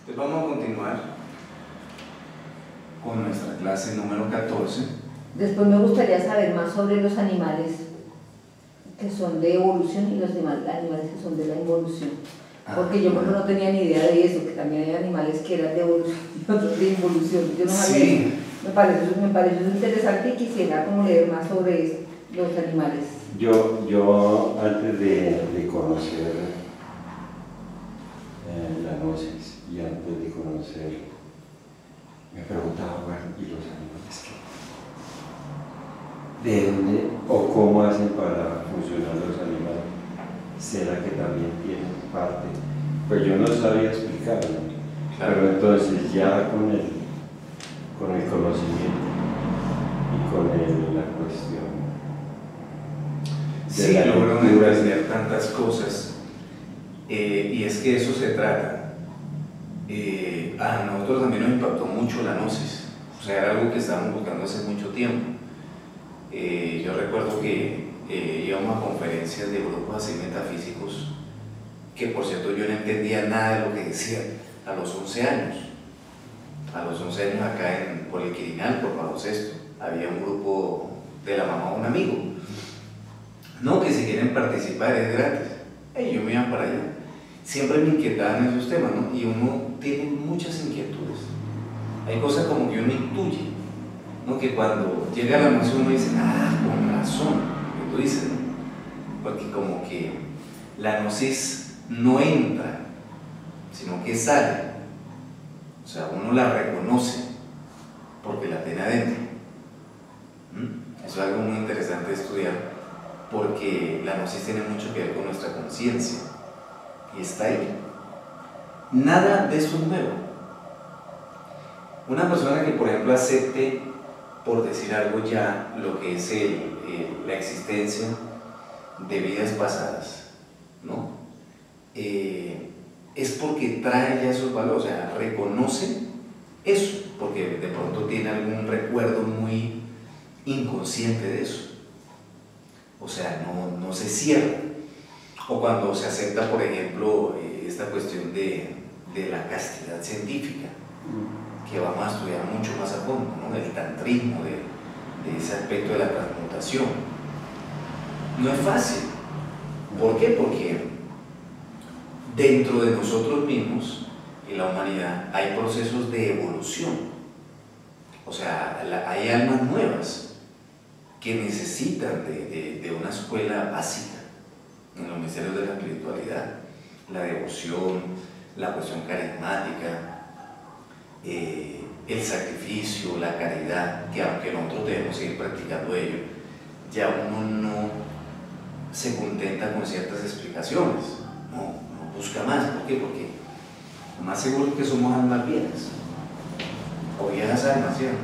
Entonces vamos a continuar con nuestra clase número 14. Después me gustaría saber más sobre los animales que son de evolución y los animales que son de la involución. Porque yo no tenía ni idea de eso, que también hay animales que eran de evolución y otros de involución. Yo no sabía. Sí. Me pareció interesante y quisiera como leer más sobre eso, los animales. Yo antes de conocer la gnosis y antes de conocer, me preguntaba, bueno, ¿y los animales qué? ¿De dónde o cómo hacen para funcionar los animales? ¿Será que también tienen parte? Pues yo no sabía explicarlo, claro. Pero entonces ya con el conocimiento y con la cuestión sí, logro entender tantas cosas, y es que eso se trata. A nosotros también nos impactó mucho la gnosis, o sea, era algo que estábamos buscando hace mucho tiempo. Yo recuerdo que íbamos a conferencias de grupos así metafísicos, que por cierto yo no entendía nada de lo que decían a los 11 años. A los 11 años acá por el Quirinal, por Pablo VI, había un grupo de la mamá de un amigo. No, que si quieren participar es gratis. Yo me iba para allá. Siempre me inquietaban esos temas, ¿no? Y uno tiene muchas inquietudes. Hay cosas como que uno intuye, ¿no? Que cuando llega la noción uno dice, con razón, que tú dices, ¿no? Porque como que la gnosis no entra, sino que sale. O sea, uno la reconoce porque la tiene adentro. Eso es algo muy interesante de estudiar, porque la gnosis tiene mucho que ver con nuestra conciencia y está ahí. Nada de eso es nuevo. Una persona que, por ejemplo, acepte, por decir algo ya, lo que es la existencia de vidas pasadas, ¿no? Es porque trae ya esos valores, o sea, reconoce eso, porque de pronto tiene algún recuerdo muy inconsciente de eso. O sea, no se cierra. O cuando se acepta, por ejemplo, esta cuestión de la castidad científica, que vamos a estudiar mucho más a fondo, ¿no? Del tantrismo, de ese aspecto de la transmutación. No es fácil. ¿Por qué? Porque dentro de nosotros mismos y la humanidad hay procesos de evolución. O sea, hay almas nuevas que necesitan de una escuela básica en los misterios de la espiritualidad, la devoción, la cuestión carismática, el sacrificio, la caridad, que aunque nosotros debemos seguir practicando ello, ya uno no se contenta con ciertas explicaciones, no busca más. ¿Por qué? Porque lo más seguro es que somos almas viejas, o viejas almas, ¿cierto?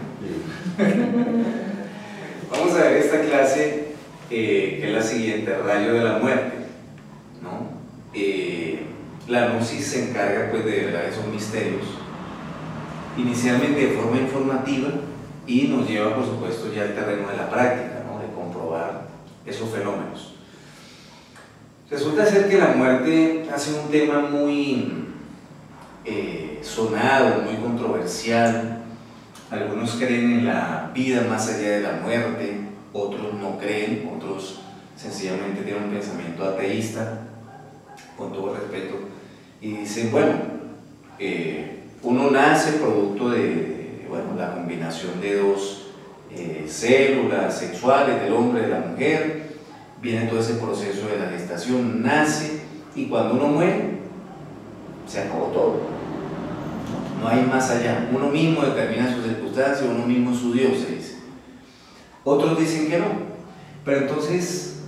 Vamos a ver esta clase, que es la siguiente, rayo de la muerte, ¿no? La gnosis se encarga pues de revelar esos misterios, inicialmente de forma informativa, y nos lleva por supuesto ya al terreno de la práctica, ¿no? De comprobar esos fenómenos. Resulta ser que la muerte ha sido un tema muy sonado, muy controversial. Algunos creen en la vida más allá de la muerte, otros no creen, otros sencillamente tienen un pensamiento ateísta, con todo respeto, y dicen, bueno, uno nace producto de la combinación de dos células sexuales, del hombre y de la mujer, viene todo ese proceso de la gestación, nace, y cuando uno muere, se acabó todo. No hay más allá. Uno mismo determina sus circunstancias, uno mismo es su Dios, se dice. Otros dicen que no. Pero entonces,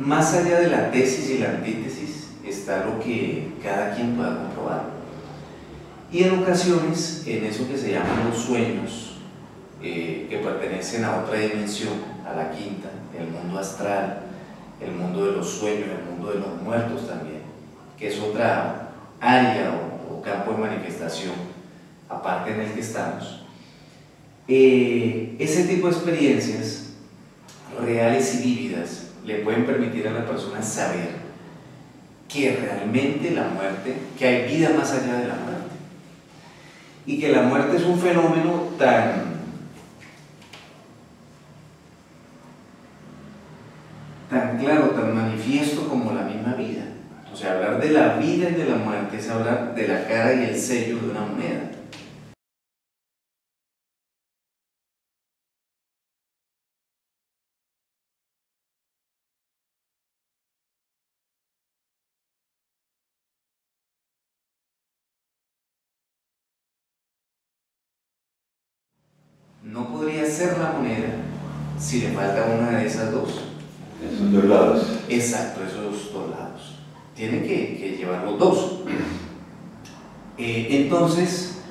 más allá de la tesis y la antítesis, está lo que cada quien pueda comprobar. Y en ocasiones, en eso que se llaman los sueños, que pertenecen a otra dimensión, a la quinta, el mundo astral, el mundo de los sueños, el mundo de los muertos también, que es otra área o campo de manifestación aparte en el que estamos. Ese tipo de experiencias reales y vívidas le pueden permitir a la persona saber que realmente la muerte, que hay vida más allá de la muerte, y que la muerte es un fenómeno tan claro, tan manifiesto como la misma vida. O sea, hablar de la vida y de la muerte es hablar de la cara y el sello de una moneda. No podría ser la moneda si le falta una de esas dos. Esos dos lados. Exacto, esos dos lados. Tiene que llevar los dos. Entonces,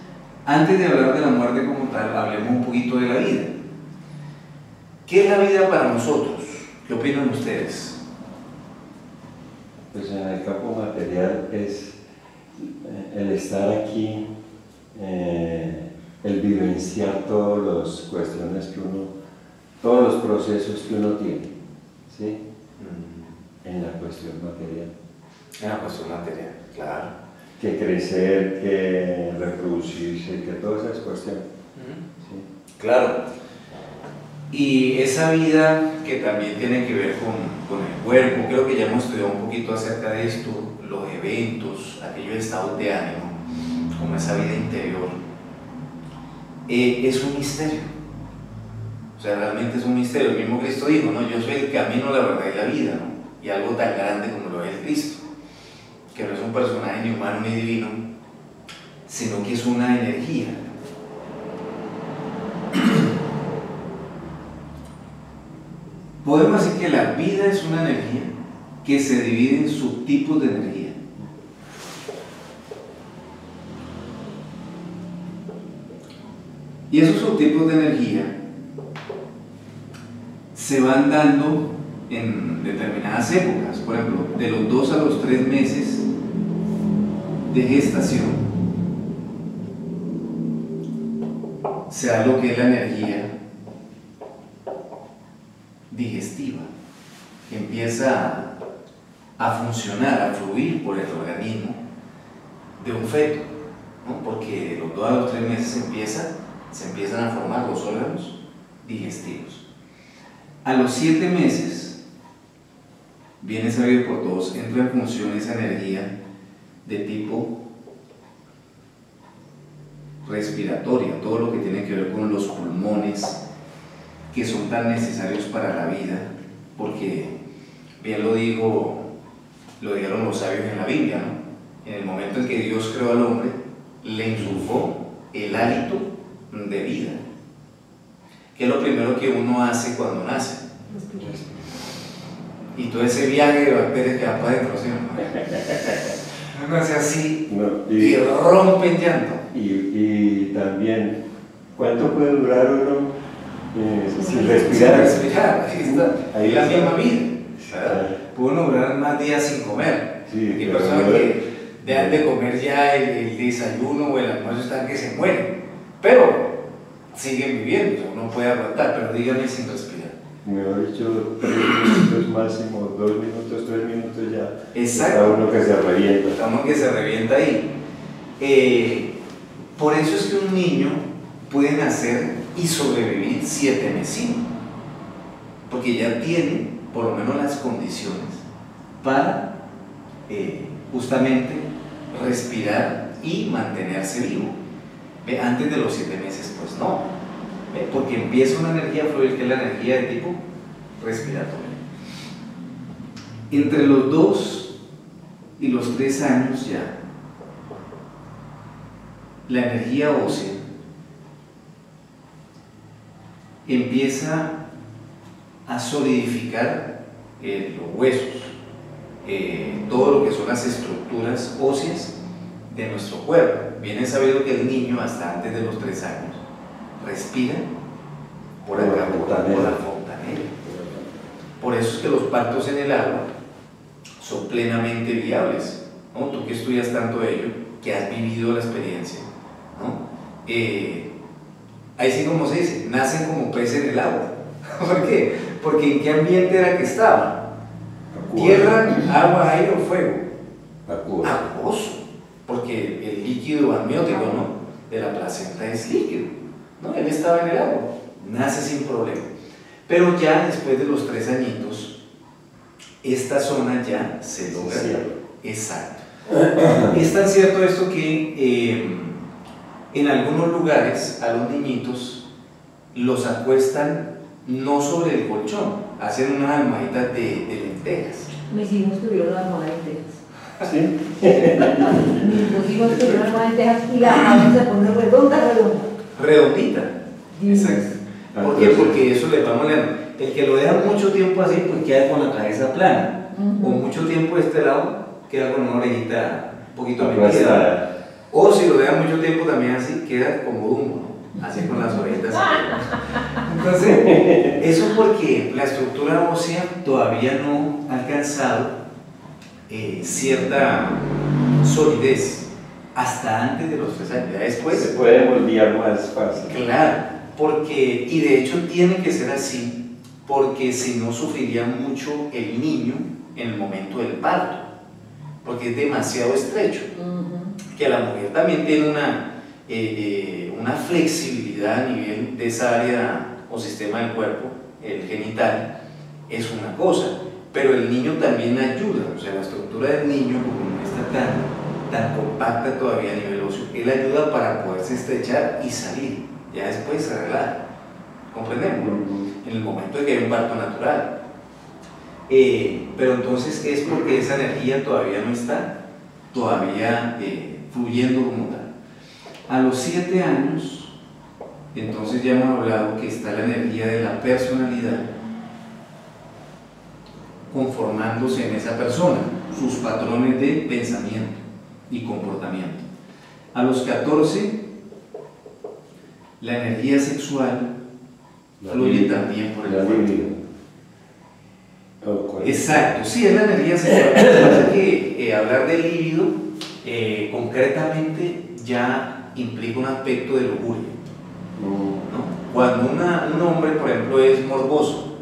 antes de hablar de la muerte como tal, hablemos un poquito de la vida. ¿Qué es la vida para nosotros? ¿Qué opinan ustedes? Pues en el campo material es el estar aquí, el vivenciar todas las cuestiones que uno, todos los procesos que uno tiene, ¿sí? En la cuestión material. En la cuestión material, claro. Que crecer, que reproducirse, que todas esas cuestiones. ¿Sí? Claro. Y esa vida que también tiene que ver con el cuerpo, creo que ya hemos estudiado un poquito acerca de esto, los eventos, aquellos estados de ánimo, como esa vida interior, es un misterio. O sea, realmente es un misterio. El mismo Cristo dijo, ¿no? Yo soy el camino, la verdad y la vida, ¿no? Y algo tan grande como lo es Cristo, que no es un personaje ni humano ni divino, sino que es una energía. Podemos decir que la vida es una energía que se divide en subtipos de energía. Y esos subtipos de energía se van dando en determinadas épocas. Por ejemplo, de los 2 a los 3 meses de gestación se da lo que es la energía digestiva, que empieza a funcionar, a fluir por el organismo de un feto, ¿no? Porque de los 2 a los 3 meses se empiezan a formar los órganos digestivos. A los 7 meses, viene sabido por todos, entra en función esa energía de tipo respiratoria, todo lo que tiene que ver con los pulmones, que son tan necesarios para la vida, porque bien lo dijeron los sabios en la Biblia, ¿no? En el momento en que Dios creó al hombre, le insufló el hálito de vida, que es lo primero que uno hace cuando nace. Y todo ese viaje de bacterias que va para adentro, ¿sí? Uno hace así y rompe en llanto. Y también, ¿cuánto puede durar uno sin respirar? Sin respirar, ahí está. Ahí la misma vida. Puede uno durar más días sin comer. Sí, hay personas que dejan de comer ya el desayuno o el almuerzo, están que se mueren. Pero siguen viviendo, o sea, uno puede aguantar, pero díganme sin respirar. Mejor dicho, 3 minutos máximo, 2 minutos, 3 minutos ya. Exacto. Está uno que se revienta. Está uno que se revienta ahí. Por eso es que un niño puede nacer y sobrevivir 7 meses, porque ya tiene por lo menos las condiciones para justamente respirar y mantenerse vivo. Antes de los 7 meses, pues no. Porque empieza una energía a fluir, que es la energía de tipo respiratorio. Entre los 2 y los 3 años ya, la energía ósea empieza a solidificar los huesos, todo lo que son las estructuras óseas de nuestro cuerpo. Bien es sabido que el niño hasta antes de los 3 años respira por acá, por la fontanela. Por eso es que los partos en el agua son plenamente viables, ¿no? Tú que estudias tanto ello, que has vivido la experiencia, ¿no? Ahí sí, como se dice, nacen como peces en el agua. ¿Por qué? Porque ¿en qué ambiente era que estaban? Tierra, agua, aire o fuego. Acuoso. Porque el líquido amniótico, ¿no? de la placenta es líquido, ¿no? Él estaba en el agua, nace sin problema. Pero ya después de los 3 añitos, esta zona ya se logra. Sí. Exacto. Es tan cierto esto que en algunos lugares a los niñitos los acuestan no sobre el colchón, hacen unas almohaditas de lentejas. Mis hijos tuvieron una almohada de lentejas. ¿Sí? Mis hijos tuvieron una almohada de lentejas y la almohada se pone redonda. Redondita. Exacto. ¿Por qué? Entonces, Porque eso le va molando. El que lo deja mucho tiempo así, pues queda con la cabeza plana. O mucho tiempo de este lado, queda con una orejita un poquito metida. O si lo deja mucho tiempo también así, queda como Dumbo, ¿no? Así con las orejitas. Entonces, eso porque la estructura ósea todavía no ha alcanzado cierta solidez hasta antes de los 3 años. Ya después se puede moldear más fácil. Claro, porque, y de hecho tiene que ser así, porque si no sufriría mucho el niño en el momento del parto, porque es demasiado estrecho. Que la mujer también tiene una flexibilidad a nivel de esa área o sistema del cuerpo, el genital, es una cosa, pero el niño también ayuda, o sea, la estructura del niño, como no está tan compacta todavía a nivel óseo, él ayuda para poderse estrechar y salir, ya después se relaja, ¿comprendemos? En el momento de que hay un parto natural. Pero entonces es porque esa energía todavía no está fluyendo como tal. A los 7 años, entonces ya hemos hablado que está la energía de la personalidad conformándose en esa persona, sus patrones de pensamiento y comportamiento. A los 14, la energía sexual fluye también por el cuerpo. Exacto, sí, es la energía sexual. Lo que pasa es que hablar del líbido concretamente ya implica un aspecto de lujuria, ¿no? Cuando un hombre, por ejemplo, es morboso,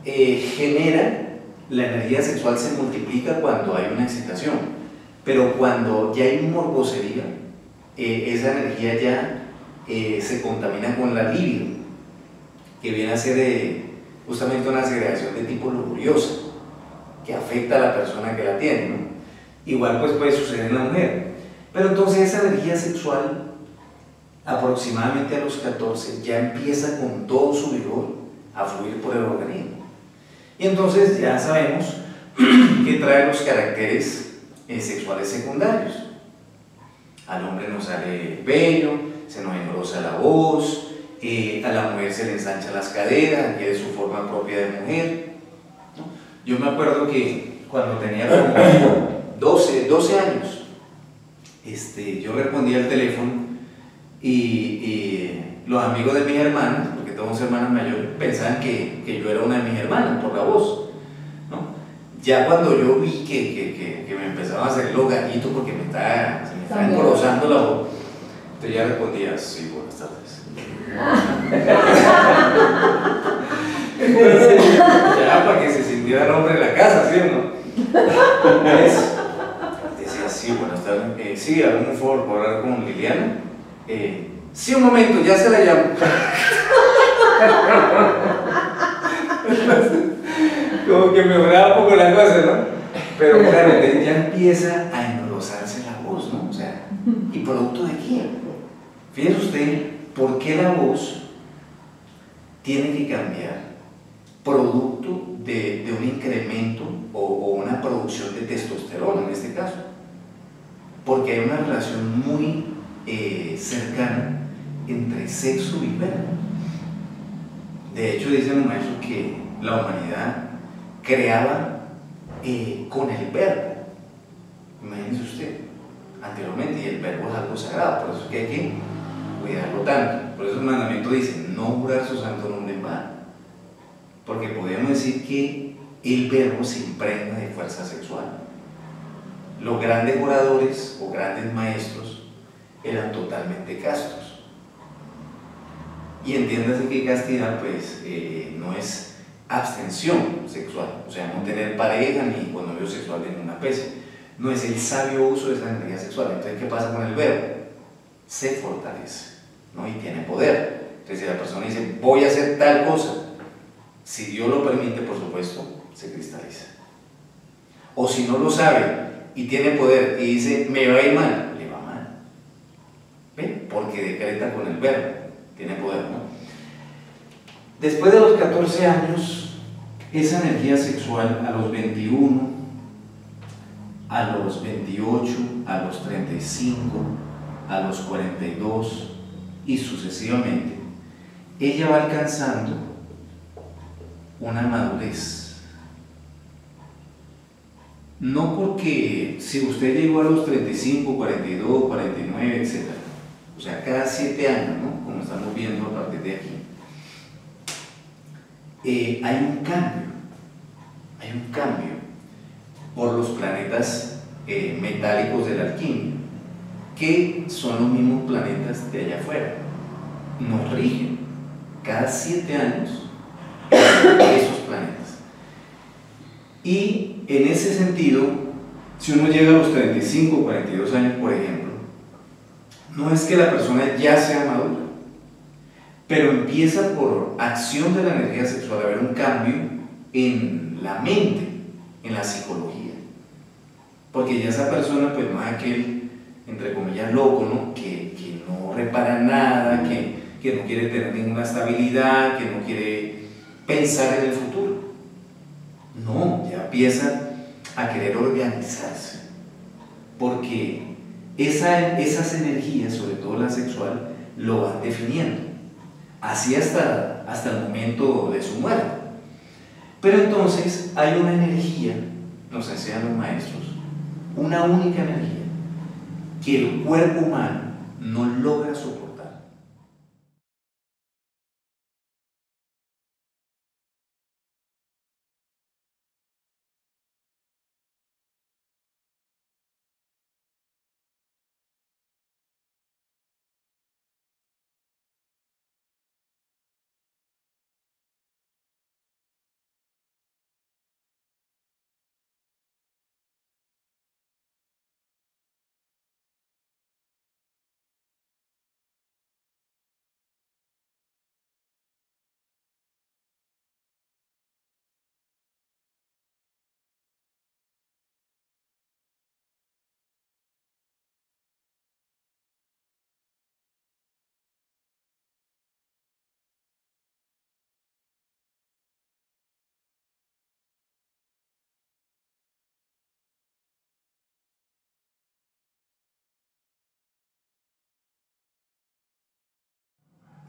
genera, la energía sexual se multiplica cuando hay una excitación, pero cuando ya hay morbosería, esa energía ya se contamina con la libido, que viene a ser justamente una segregación de tipo lujuriosa, que afecta a la persona que la tiene, ¿no? Igual pues puede suceder en la mujer, pero entonces esa energía sexual aproximadamente a los 14 ya empieza con todo su vigor a fluir por el organismo, y entonces ya sabemos que trae los caracteres sexuales secundarios. Al hombre nos sale el vello, se nos engrosa la voz, a la mujer se le ensancha las caderas, adquiere su forma propia de mujer, ¿no? Yo me acuerdo que cuando tenía como 12 años, yo respondía al teléfono y los amigos de mis hermanas, porque tengo 2 hermanas mayores, pensaban que yo era una de mis hermanas por la voz, ¿no? Ya cuando yo vi que me empezaban a hacer los gallitos porque se me estaba engrosando la voz, entonces ya respondía, sí, buenas tardes. Entonces, ya para que se sintiera el hombre de la casa, ¿sí o no? Entonces, decía, sí, buenas tardes. Sí, algún favor por hablar con Liliana. Sí, un momento, ya se la llamo. Entonces, como que mejoraba un poco la cosa, ¿no? Pero claro, ya empieza a engrosarse la voz, ¿no? O sea, ¿y producto de qué? Fíjese usted, ¿por qué la voz tiene que cambiar? Producto de un incremento o una producción de testosterona en este caso, porque hay una relación muy cercana entre sexo y verbo. De hecho, dicen los maestros que la humanidad creaba con el verbo. Imagínese usted, anteriormente, y el verbo es algo sagrado, por eso es que hay que cuidarlo tanto. Por eso el mandamiento dice, no jurar su santo nombre en vano, porque podemos decir que el verbo se impregna de fuerza sexual. Los grandes oradores o grandes maestros eran totalmente castos, y entiéndase que castidad pues no es abstención sexual, o sea, no tener pareja ni connovio sexual de ninguna especie, no es el sabio uso de esa energía sexual. Entonces, ¿qué pasa con el verbo? se fortalece, ¿no? Y tiene poder. Entonces, si la persona dice, voy a hacer tal cosa, si Dios lo permite, por supuesto, se cristaliza. O si no lo sabe y tiene poder y dice, me va a ir mal, le va mal. ¿Ven? Porque decreta con el verbo, tiene poder, ¿no? Después de los 14 años, esa energía sexual a los 21, a los 28, a los 35, a los 42 y sucesivamente, ella va alcanzando una madurez. No porque si usted llegó a los 35, 42, 49, etc. O sea, cada 7 años, ¿no? Como estamos viendo a partir de aquí. Hay un cambio por los planetas metálicos de la alquimia, que son los mismos planetas de allá afuera, nos rigen cada 7 años esos planetas. Y en ese sentido, si uno llega a los 35, 42 años, por ejemplo, no es que la persona ya sea madura, pero empieza por acción de la energía sexual a haber un cambio en la mente, en la psicología. Porque ya esa persona pues no es aquel, entre comillas, loco, ¿no? Que no repara nada, que no quiere tener ninguna estabilidad, que no quiere pensar en el futuro. No, ya empieza a querer organizarse. Porque esas energías, sobre todo la sexual, lo van definiendo. Así hasta el momento de su muerte. Pero entonces hay una energía, nos enseñan los maestros, una única energía que el cuerpo humano no logra soportar.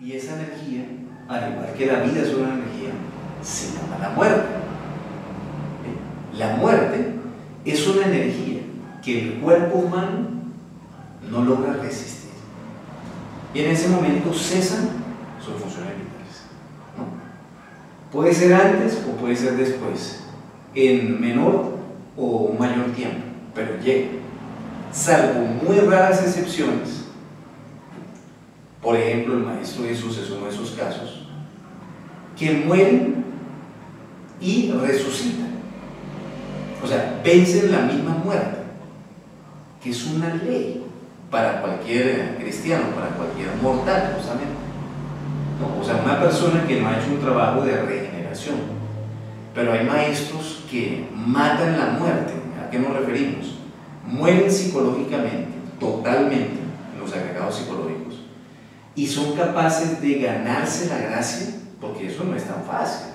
Y esa energía, al igual que la vida es una energía, se llama la muerte. La muerte es una energía que el cuerpo humano no logra resistir. Y en ese momento cesan sus funciones vitales, ¿no? Puede ser antes o puede ser después, en menor o mayor tiempo, pero llega. Salvo muy raras excepciones. Por ejemplo, el Maestro Jesús es uno de esos casos, que mueren y resucitan. O sea, vencen la misma muerte, que es una ley para cualquier cristiano, para cualquier mortal, justamente. ¿No? O sea, una persona que no ha hecho un trabajo de regeneración. Pero hay maestros que matan la muerte. ¿A qué nos referimos? Mueren psicológicamente, totalmente, en los agregados psicológicos. Y son capaces de ganarse la gracia, porque eso no es tan fácil,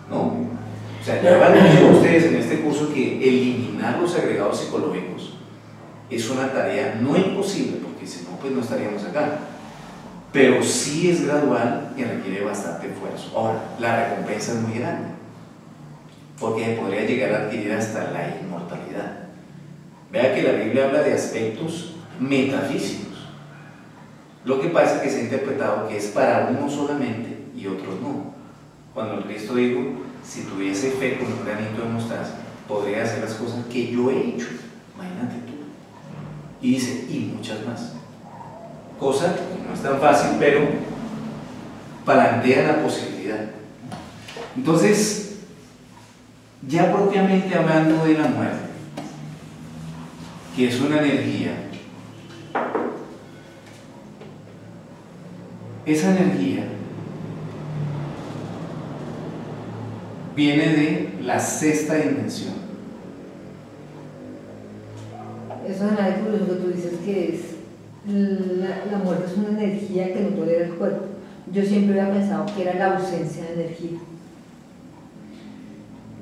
¿no? O sea, ya van a ver ustedes en este curso que eliminar los agregados psicológicos es una tarea no imposible, porque si no, pues no estaríamos acá, pero sí es gradual y requiere bastante esfuerzo. Ahora, la recompensa es muy grande, porque podría llegar a adquirir hasta la inmortalidad. Vea que la Biblia habla de aspectos metafísicos. Lo que pasa es que se ha interpretado que es para unos solamente y otros no. Cuando el Cristo dijo, si tuviese fe con un granito de mostaza, podría hacer las cosas que yo he hecho. Imagínate tú. Y dice, y muchas más. Cosa que no es tan fácil, pero plantea la posibilidad. Entonces, ya propiamente hablando de la muerte, que es una energía esa energía viene de la sexta dimensión. Eso es nada curioso que tú dices que es la muerte es una energía que no tolera el cuerpo. Yo siempre había pensado que era la ausencia de energía.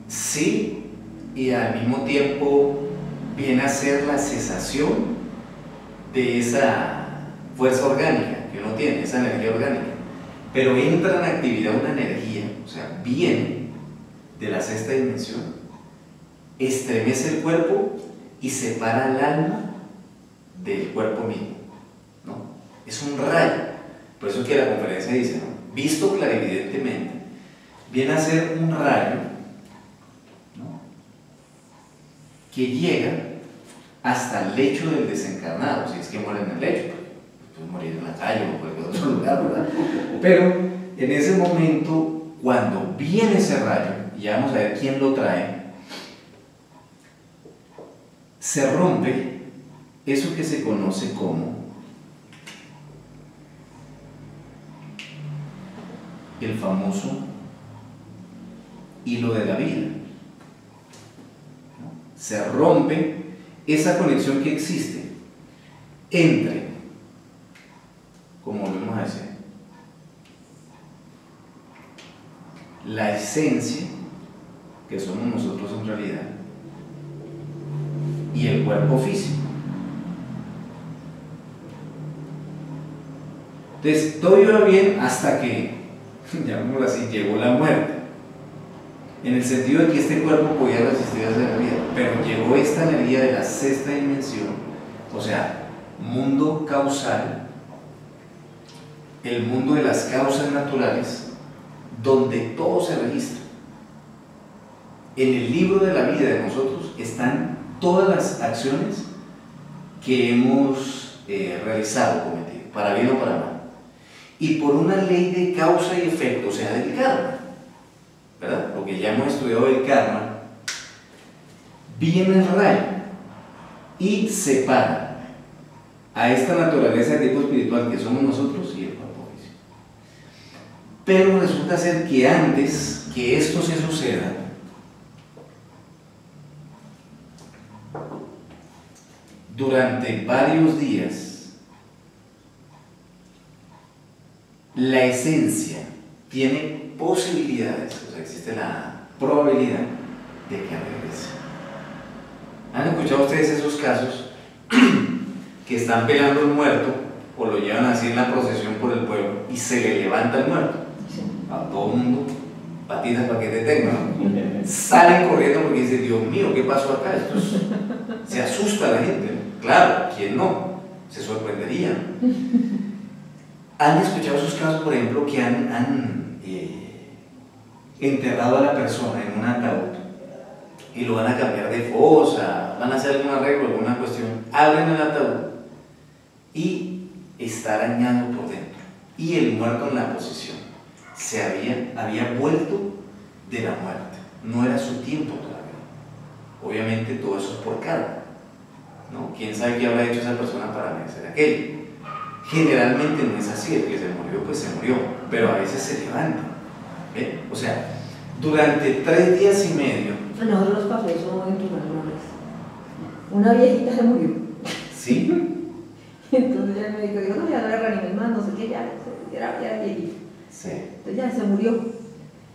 Sí, y al mismo tiempo viene a ser la cesación de esa fuerza orgánica que uno tiene, esa energía orgánica. Pero entra en actividad una energía, o sea, viene de la sexta dimensión, estremece el cuerpo y separa el alma del cuerpo mismo, ¿no? Es un rayo, por eso que la conferencia dice, ¿no? Visto clarividentemente, viene a ser un rayo, ¿no? Que llega hasta el lecho del desencarnado, si es que muere en el lecho, puede morir en la calle o en cualquier otro lugar, ¿verdad? Pero en ese momento, cuando viene ese rayo, y ya vamos a ver quién lo trae, se rompe eso que se conoce como el famoso hilo de la vida, ¿no? Se rompe esa conexión que existe entre, como volvemos a decir, la esencia que somos nosotros en realidad y el cuerpo físico. Entonces, todo iba bien hasta que, llamémoslo así, llegó la muerte. En el sentido de que este cuerpo podía resistir a esa energía, pero llegó esta energía de la sexta dimensión, o sea, mundo causal, el mundo de las causas naturales, donde todo se registra. En el libro de la vida de nosotros están todas las acciones que hemos realizado, cometido, para bien o para mal. Y por una ley de causa y efecto, o sea, del karma, ¿verdad? Lo que ya hemos estudiado del karma, viene el rayo y separa a esta naturaleza de tipo espiritual que somos nosotros y el cuerpo físico. Pero resulta ser que antes que esto se suceda, durante varios días, la esencia tiene posibilidades, o sea, existe la probabilidad de que regrese. ¿Han escuchado ustedes esos casos que están velando al muerto o lo llevan así en la procesión por el pueblo y se le levanta el muerto? Sí. A todo el mundo, patitas para que te tengan, ¿no? Salen corriendo porque dicen, Dios mío, ¿qué pasó acá? Se asusta la gente, ¿no? Claro, ¿quién no? Se sorprendería. ¿Han escuchado esos casos, por ejemplo, que han enterrado a la persona en un ataúd y lo van a cambiar de fosa, van a hacer algún arreglo, alguna cuestión, abren el ataúd y está arañado por dentro y el muerto en la posición había vuelto de la muerte, no era su tiempo todavía? Obviamente todo eso es por karma, ¿no? ¿Quién sabe qué habrá hecho esa persona para merecer aquello? Generalmente no es así, el que se murió pues se murió, pero a veces se levanta, ¿ve? O sea, durante 3 días y medio. A nosotros nos pasó eso en Tumalunas. Una viejita se murió. ¿Sí? Entonces ya el médico dijo, no, ya no le reanimes más, no sé qué, ya era viejita. Sí. Entonces ya se murió.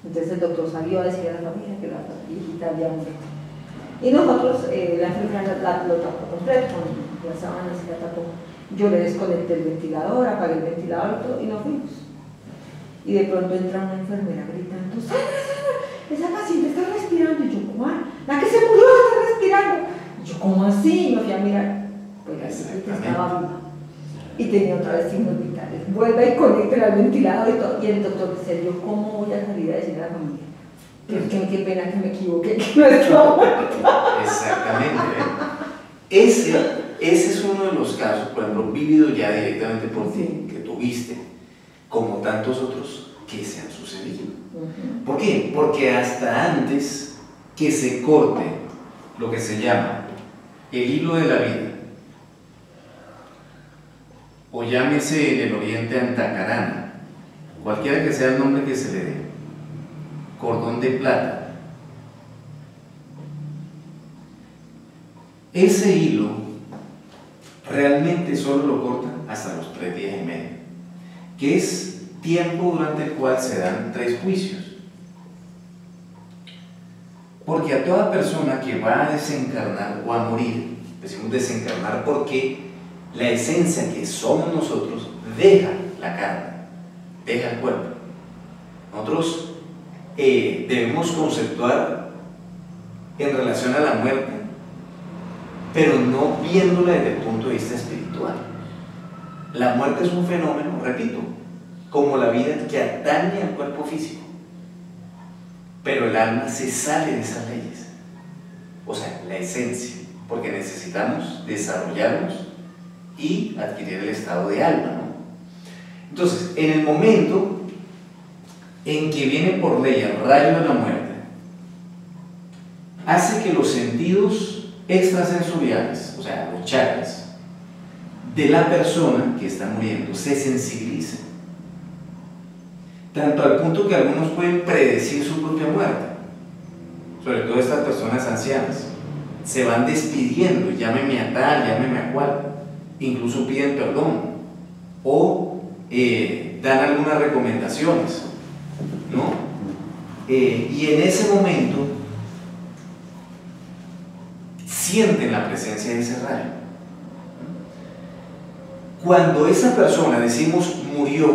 Entonces el doctor salió a decir a la familia que la viejita había muerto. Y nosotros, la enfermera lo tapó completo, con las sábanas y la tapó. Yo le desconecté el ventilador, apagué el ventilador y todo, y nos fuimos. Y de pronto entra una enfermera gritando, ¡Sandra, Sandra! Esa paciente está respirando. Y yo, ¿cuál? La que se murió está respirando. Y yo, ¿cómo así? Y me fui a mirar. Pues la viejita estaba viva. Y tenía otra vez signos vitales. Vuelve y conecta al ventilador y todo. Y el doctor dice, ¿yo cómo voy a salir a decir a la familia? Qué pena que me equivoqué, que no estaba muerta. Exactamente, ¿eh? Ese es uno de los casos, por ejemplo, vivido ya directamente por ti, que tuviste, como tantos otros que se han sucedido. ¿Por qué? Porque hasta antes que se corte lo que se llama el hilo de la vida, o llámese en el oriente Antacarana, cualquiera que sea el nombre que se le dé, cordón de plata, ese hilo realmente solo lo corta hasta los 3 días y medio, que es tiempo durante el cual se dan 3 juicios. Porque a toda persona que va a desencarnar o a morir, decimos desencarnar porque la esencia que somos nosotros deja la carne, deja el cuerpo. Nosotros debemos conceptuar en relación a la muerte, pero no viéndola desde el punto de vista espiritual. La muerte es un fenómeno, repito, como la vida que atañe al cuerpo físico, pero el alma se sale de esas leyes, o sea, la esencia, porque necesitamos desarrollarnos y adquirir el estado de alma, ¿no? Entonces, en el momento en que viene por ley el rayo de la muerte, hace que los sentidos extrasensoriales, o sea, los chakras de la persona que está muriendo, se sensibilicen, tanto al punto que algunos pueden predecir su propia muerte, sobre todo estas personas ancianas. Se van despidiendo, llámeme a tal, llámeme a cual, incluso piden perdón o dan algunas recomendaciones, ¿no? Y en ese momento sienten la presencia de ese rayo. Cuando esa persona, decimos, murió,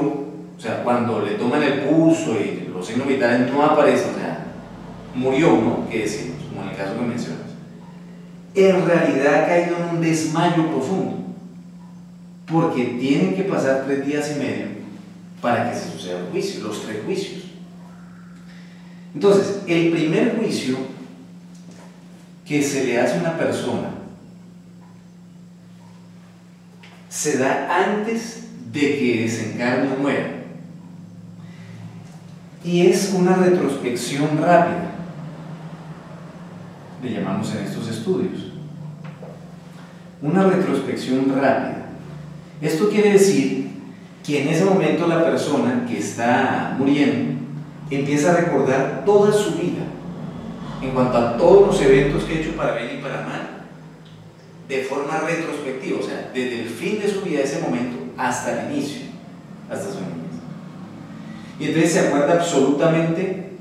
o sea, cuando le toman el pulso y los signos vitales no aparecen, o sea, murió, ¿no? ¿Qué decimos? Como en el caso que mencionas. En realidad ha caído en un desmayo profundo, porque tienen que pasar 3 días y medio para que se suceda el juicio, los 3 juicios. Entonces, el primer juicio que se le hace a una persona se da antes de que desencarne o muera, y es una retrospección rápida, le llamamos en estos estudios una retrospección rápida. Esto quiere decir que en ese momento la persona que está muriendo empieza a recordar toda su vida en cuanto a todos los eventos que ha hecho para bien y para mal, de forma retrospectiva, o sea, desde el fin de su vida, ese momento, hasta el inicio, hasta su niñez. Y entonces se acuerda absolutamente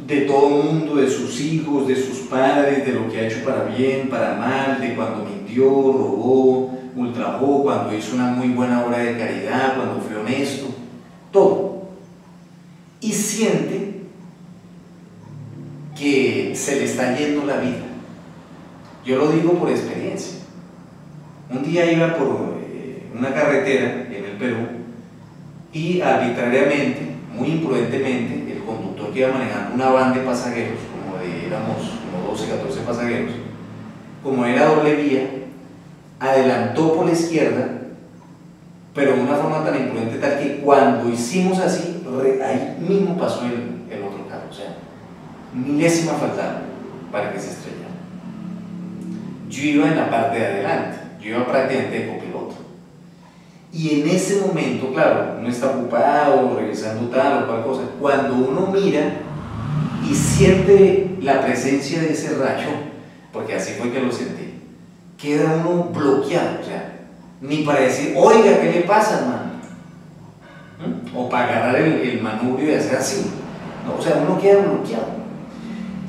de todo el mundo, de sus hijos, de sus padres, de lo que ha hecho para bien, para mal, de cuando mintió, robó, ultrajó, cuando hizo una muy buena obra de caridad, cuando fue honesto, todo. Y siente que se le está yendo la vida. Yo lo digo por experiencia. Un día iba por una carretera en el Perú y arbitrariamente, muy imprudentemente, el conductor que iba manejando una van de pasajeros, éramos como 12, 14 pasajeros, como era doble vía, adelantó por la izquierda, pero de una forma tan imprudente tal que cuando hicimos así, ahí mismo pasó el otro carro, o sea, milésima faltaba para que se estrellara. Yo iba en la parte de adelante, yo iba prácticamente de copiloto. Y en ese momento, claro, uno está ocupado, revisando tal o cual cosa. Cuando uno mira y siente la presencia de ese rayo, porque así fue que lo sentí, queda uno bloqueado, o sea, ni para decir, oiga, ¿qué le pasa, hermano? O para agarrar el manubrio y hacer así. No, o sea, uno queda bloqueado.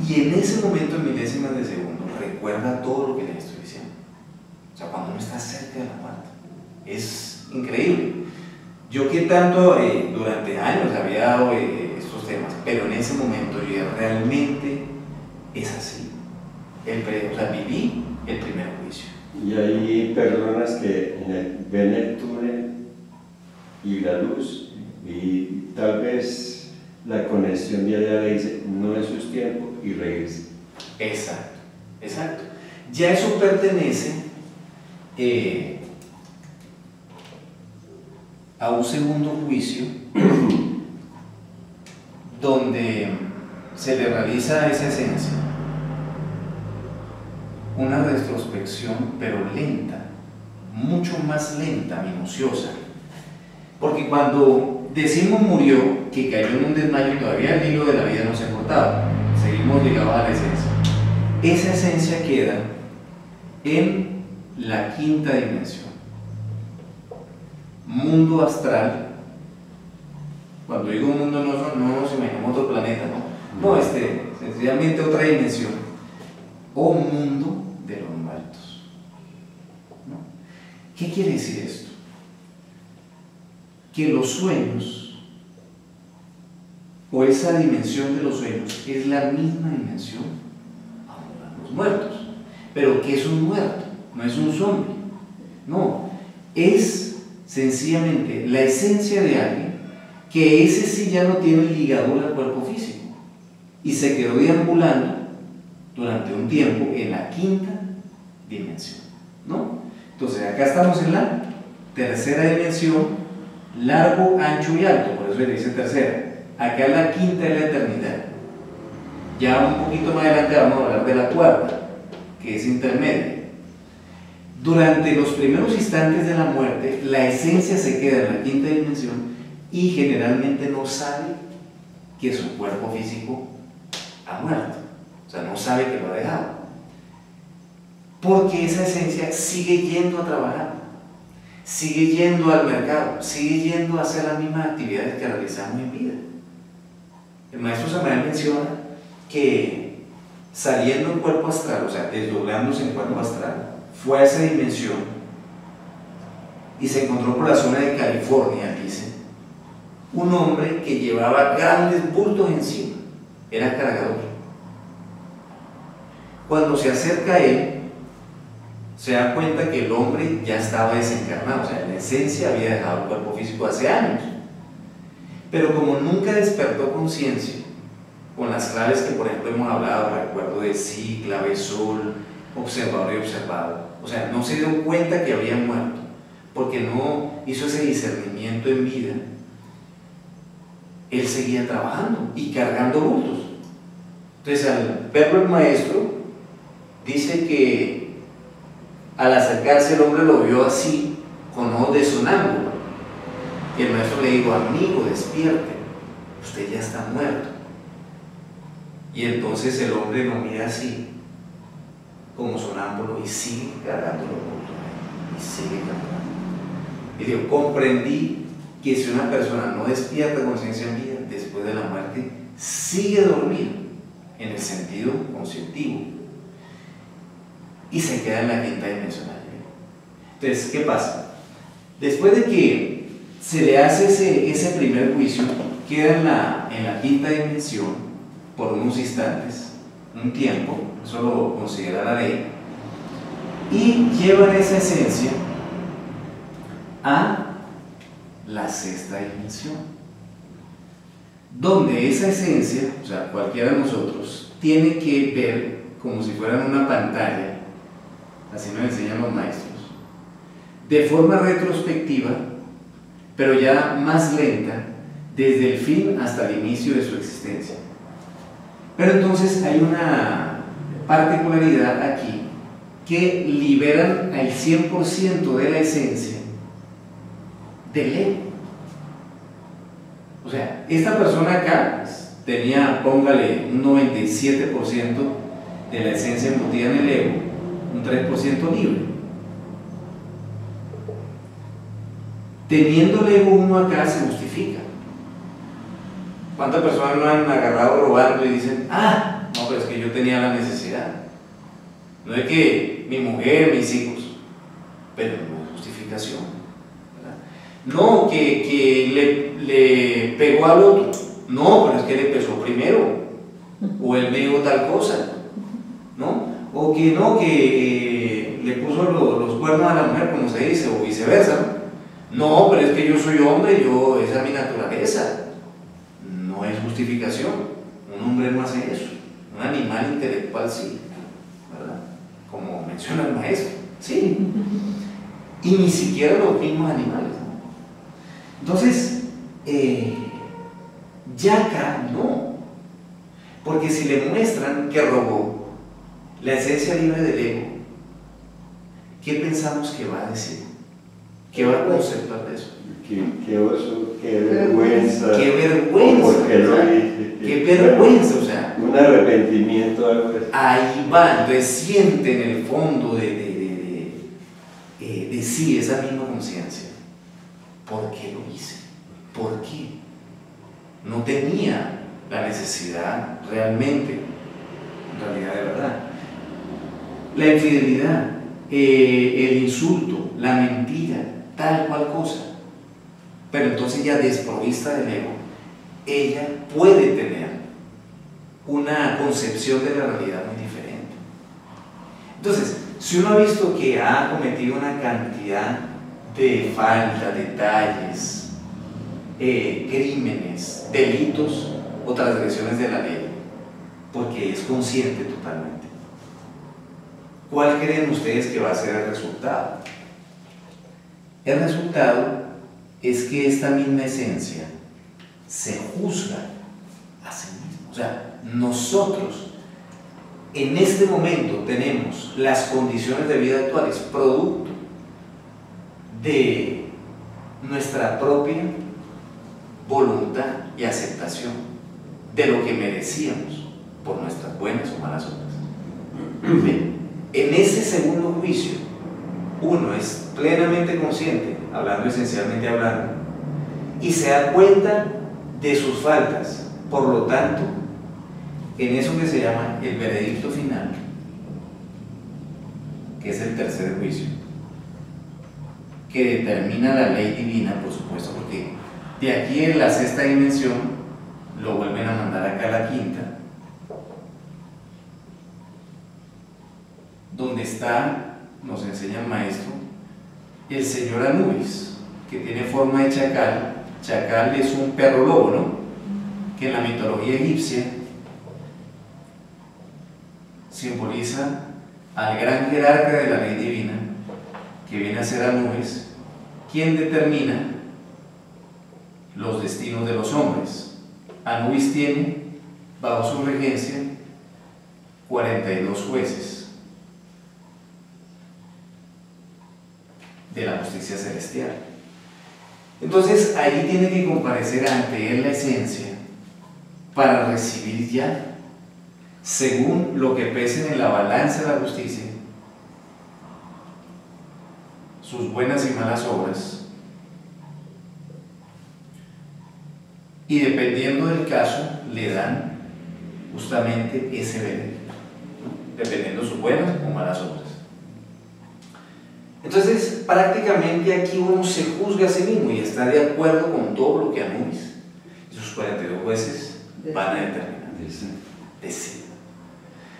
Y en ese momento, en milésimas de segundo, recuerda todo lo que les estoy diciendo. O sea, cuando uno está cerca de la muerte, es increíble. Yo que tanto durante años había dado estos temas, pero en ese momento yo ya realmente es así. O sea, viví el primer juicio. Y hay personas que ven el túnel y la luz, y tal vez la conexión de allá le dice, no es su tiempo, y regresa. Exacto, exacto. Ya eso pertenece a un segundo juicio donde se le realiza a esa esencia una retrospección, pero lenta, mucho más lenta, minuciosa, porque cuando decimos murió, que cayó en un desmayo y todavía el hilo de la vida no se ha cortado. Seguimos ligados a la esencia. Esa esencia queda en la quinta dimensión. Mundo astral. Cuando digo mundo no nos imaginamos otro planeta, no, sencillamente otra dimensión. O mundo de los muertos. ¿No? ¿Qué quiere decir esto? Que los sueños, o esa dimensión de los sueños, es la misma dimensión a los muertos. Pero ¿qué es un muerto? No es un zombie. No, es sencillamente la esencia de alguien que ese sí ya no tiene ligadura al cuerpo físico y se quedó deambulando durante un tiempo en la quinta dimensión, ¿no? Entonces acá estamos en la tercera dimensión, largo, ancho y alto, por eso le dice tercera. Acá la quinta es la eternidad. Ya un poquito más adelante vamos a hablar de la cuarta, que es intermedia. Durante los primeros instantes de la muerte, la esencia se queda en la quinta dimensión y generalmente no sabe que su cuerpo físico ha muerto. O sea, no sabe que lo ha dejado. Porque esa esencia sigue yendo a trabajar, sigue yendo al mercado, sigue yendo a hacer las mismas actividades que realizamos en vida. El maestro Samael menciona que saliendo en cuerpo astral, o sea, desdoblándose en cuerpo astral, fue a esa dimensión y se encontró por la zona de California, dice, un hombre que llevaba grandes bultos encima, era cargador. Cuando se acerca a él, se da cuenta que el hombre ya estaba desencarnado, o sea, en esencia había dejado el cuerpo físico hace años. Pero como nunca despertó conciencia, con las claves que por ejemplo hemos hablado, recuerdo de sí, clave sol, observador y observado, o sea, no se dio cuenta que había muerto, porque no hizo ese discernimiento en vida, él seguía trabajando y cargando bultos. Entonces, al verlo el maestro, dice que al acercarse el hombre lo vio así, con ojos de sonámbulo, y el maestro le dijo: amigo, despierte, usted ya está muerto. Y entonces el hombre lo mira así, como sonámbulo, y sigue cargando los bultos, y sigue cargando. Y digo, comprendí que si una persona no despierta conciencia en vida, después de la muerte, sigue dormido, en el sentido conscientivo, y se queda en la quinta dimensión. Entonces, ¿qué pasa? Después de que se le hace ese primer juicio, queda en la quinta dimensión por unos instantes, un tiempo, eso lo considera la ley, y llevan esa esencia a la sexta dimensión, donde esa esencia, o sea, cualquiera de nosotros, tiene que ver como si fuera en una pantalla, así nos enseñan los maestros, de forma retrospectiva, pero ya más lenta, desde el fin hasta el inicio de su existencia. Pero entonces hay una particularidad aquí, que liberan al 100% de la esencia del ego. O sea, esta persona acá tenía, póngale, un 97% de la esencia embutida en el ego, un 3% libre. Teniendo el ego uno acá se justifica. ¿Cuántas personas no han agarrado robando y dicen: ah, no, pero es que yo tenía la necesidad? No es que mi mujer, mis hijos, pero no es justificación, ¿verdad? No, que le pegó al otro, no, pero es que le pesó primero, o él me dijo tal cosa, ¿no? O que no, que le puso los cuernos a la mujer, como se dice, o viceversa. No, pero es que yo soy hombre, esa es mi naturaleza. No es justificación. Un hombre no hace eso. Un animal intelectual sí, ¿verdad? Como menciona el maestro, sí. Y ni siquiera los mismos animales, ¿no? Entonces, ya acá no. Porque si le muestran que robó la esencia libre del ego, ¿qué pensamos que va a decir? ¿Qué va a conceptuar de eso? Qué oso, qué vergüenza. ¡Qué vergüenza! ¿Por qué lo hice? ¡Qué vergüenza! O sea, un arrepentimiento, algo así. ahí va, entonces siente en el fondo de sí esa misma conciencia. ¿Por qué lo hice? ¿Por qué? No tenía la necesidad realmente, en realidad de verdad. La infidelidad, el insulto, la mentira, tal cual cosa. Pero entonces ya desprovista del ego, ella puede tener una concepción de la realidad muy diferente. Entonces, si uno ha visto que ha cometido una cantidad de faltas, detalles, crímenes, delitos o transgresiones de la ley, porque es consciente totalmente, ¿cuál creen ustedes que va a ser el resultado? El resultado es que esta misma esencia se juzga a sí misma. O sea, nosotros en este momento tenemos las condiciones de vida actuales producto de nuestra propia voluntad y aceptación de lo que merecíamos por nuestras buenas o malas obras. Bien, en ese segundo juicio uno es plenamente consciente, hablando esencialmente hablando, y se da cuenta de sus faltas. Por lo tanto, en eso que se llama el veredicto final, que es el tercer juicio, que determina la ley divina, por supuesto, porque de aquí en la sexta dimensión lo vuelven a mandar acá a la quinta, donde está, nos enseña el maestro, el señor Anubis, que tiene forma de chacal. Chacal es un perro lobo, ¿no? Que en la mitología egipcia simboliza al gran jerarca de la ley divina, que viene a ser Anubis, quien determina los destinos de los hombres. Anubis tiene, bajo su regencia, 42 jueces de la justicia celestial. Entonces ahí tiene que comparecer ante él la esencia para recibir ya, según lo que pesen en la balanza de la justicia, sus buenas y malas obras, y dependiendo del caso le dan justamente ese veredicto, dependiendo de sus buenas o malas obras. Entonces, prácticamente aquí uno se juzga a sí mismo y está de acuerdo con todo lo que Anubis y sus 42 jueces van a determinar. Decide.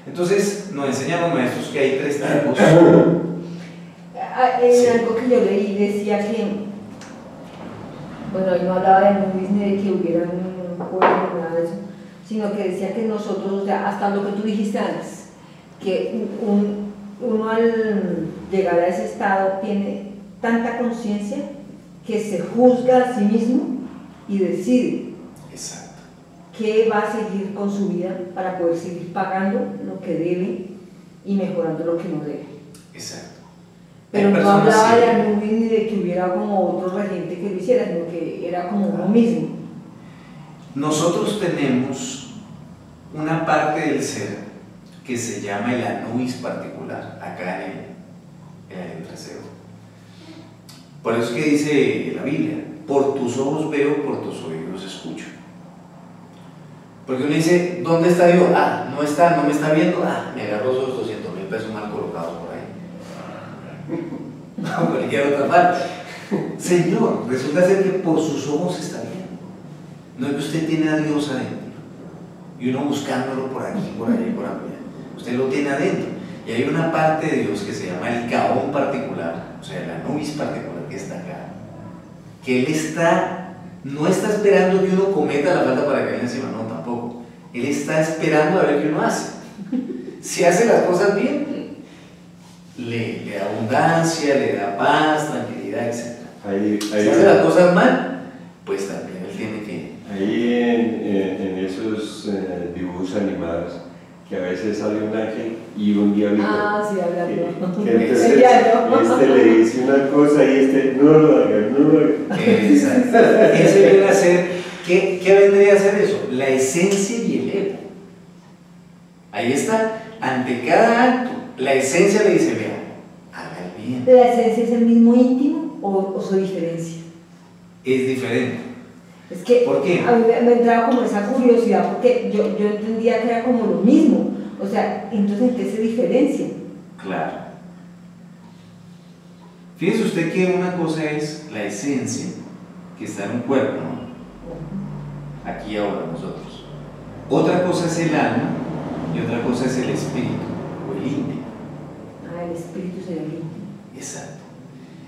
Entonces, nos enseñan los maestros que hay tres tipos. En algo que yo leí decía que, bueno, ahí no hablaba de Anubis ni de que hubieran juegos ni nada de eso, sino que decía que nosotros, o sea, hasta lo que tú dijiste antes, que uno al llegar a ese estado tiene tanta conciencia que se juzga a sí mismo y decide. Exacto. Que va a seguir con su vida para poder seguir pagando lo que debe y mejorando lo que no debe. Exacto. Pero no hablaba de Anubis ni de que hubiera como otro regente que lo hiciera, sino que era como uno mismo. Nosotros tenemos una parte del ser que se llama el Anubis particular, acá en el trasero. Por eso es que dice la Biblia, por tus ojos veo, por tus oídos escucho. Porque uno dice, ¿dónde está Dios? Ah, no está, no me está viendo. Ah, me agarró esos 200,000 pesos mal colocados por ahí. No, cualquier otra parte. Señor, resulta ser que por sus ojos está bien. No es que usted tiene a Dios adentro y uno buscándolo por aquí, por allá y por allá. Usted lo tiene adentro. Y hay una parte de Dios que se llama el Caón particular, o sea, el Anubis particular que está acá. Que Él no está esperando que uno cometa la falta para caer encima, no, tampoco. Él está esperando a ver qué uno hace. Si hace las cosas bien, le da abundancia, le da paz, tranquilidad, etc. Si hace las cosas mal, pues también Él tiene que... Ahí en esos dibujos animados que a veces sale un ángel y un diablito. Ah, sí, hablando. Que entonces, El diablo. este le dice una cosa y este no lo haga, no lo haga. Exacto. Ese viene a ser, ¿qué vendría a ser eso? La esencia y el ego. Ahí está, ante cada acto, la esencia le dice, vea, haga el bien. ¿La esencia es el mismo íntimo o su diferencia? Es diferente. Es que ¿Por qué? a mí me entraba como esa curiosidad, porque yo entendía que era como lo mismo. O sea, entonces, ¿en qué se diferencia? Claro. Fíjese usted que una cosa es la esencia que está en un cuerpo, ¿no? Aquí y ahora nosotros. Otra cosa es el alma y otra cosa es el espíritu o el íntimo. Ah, el espíritu sería el íntimo. Exacto.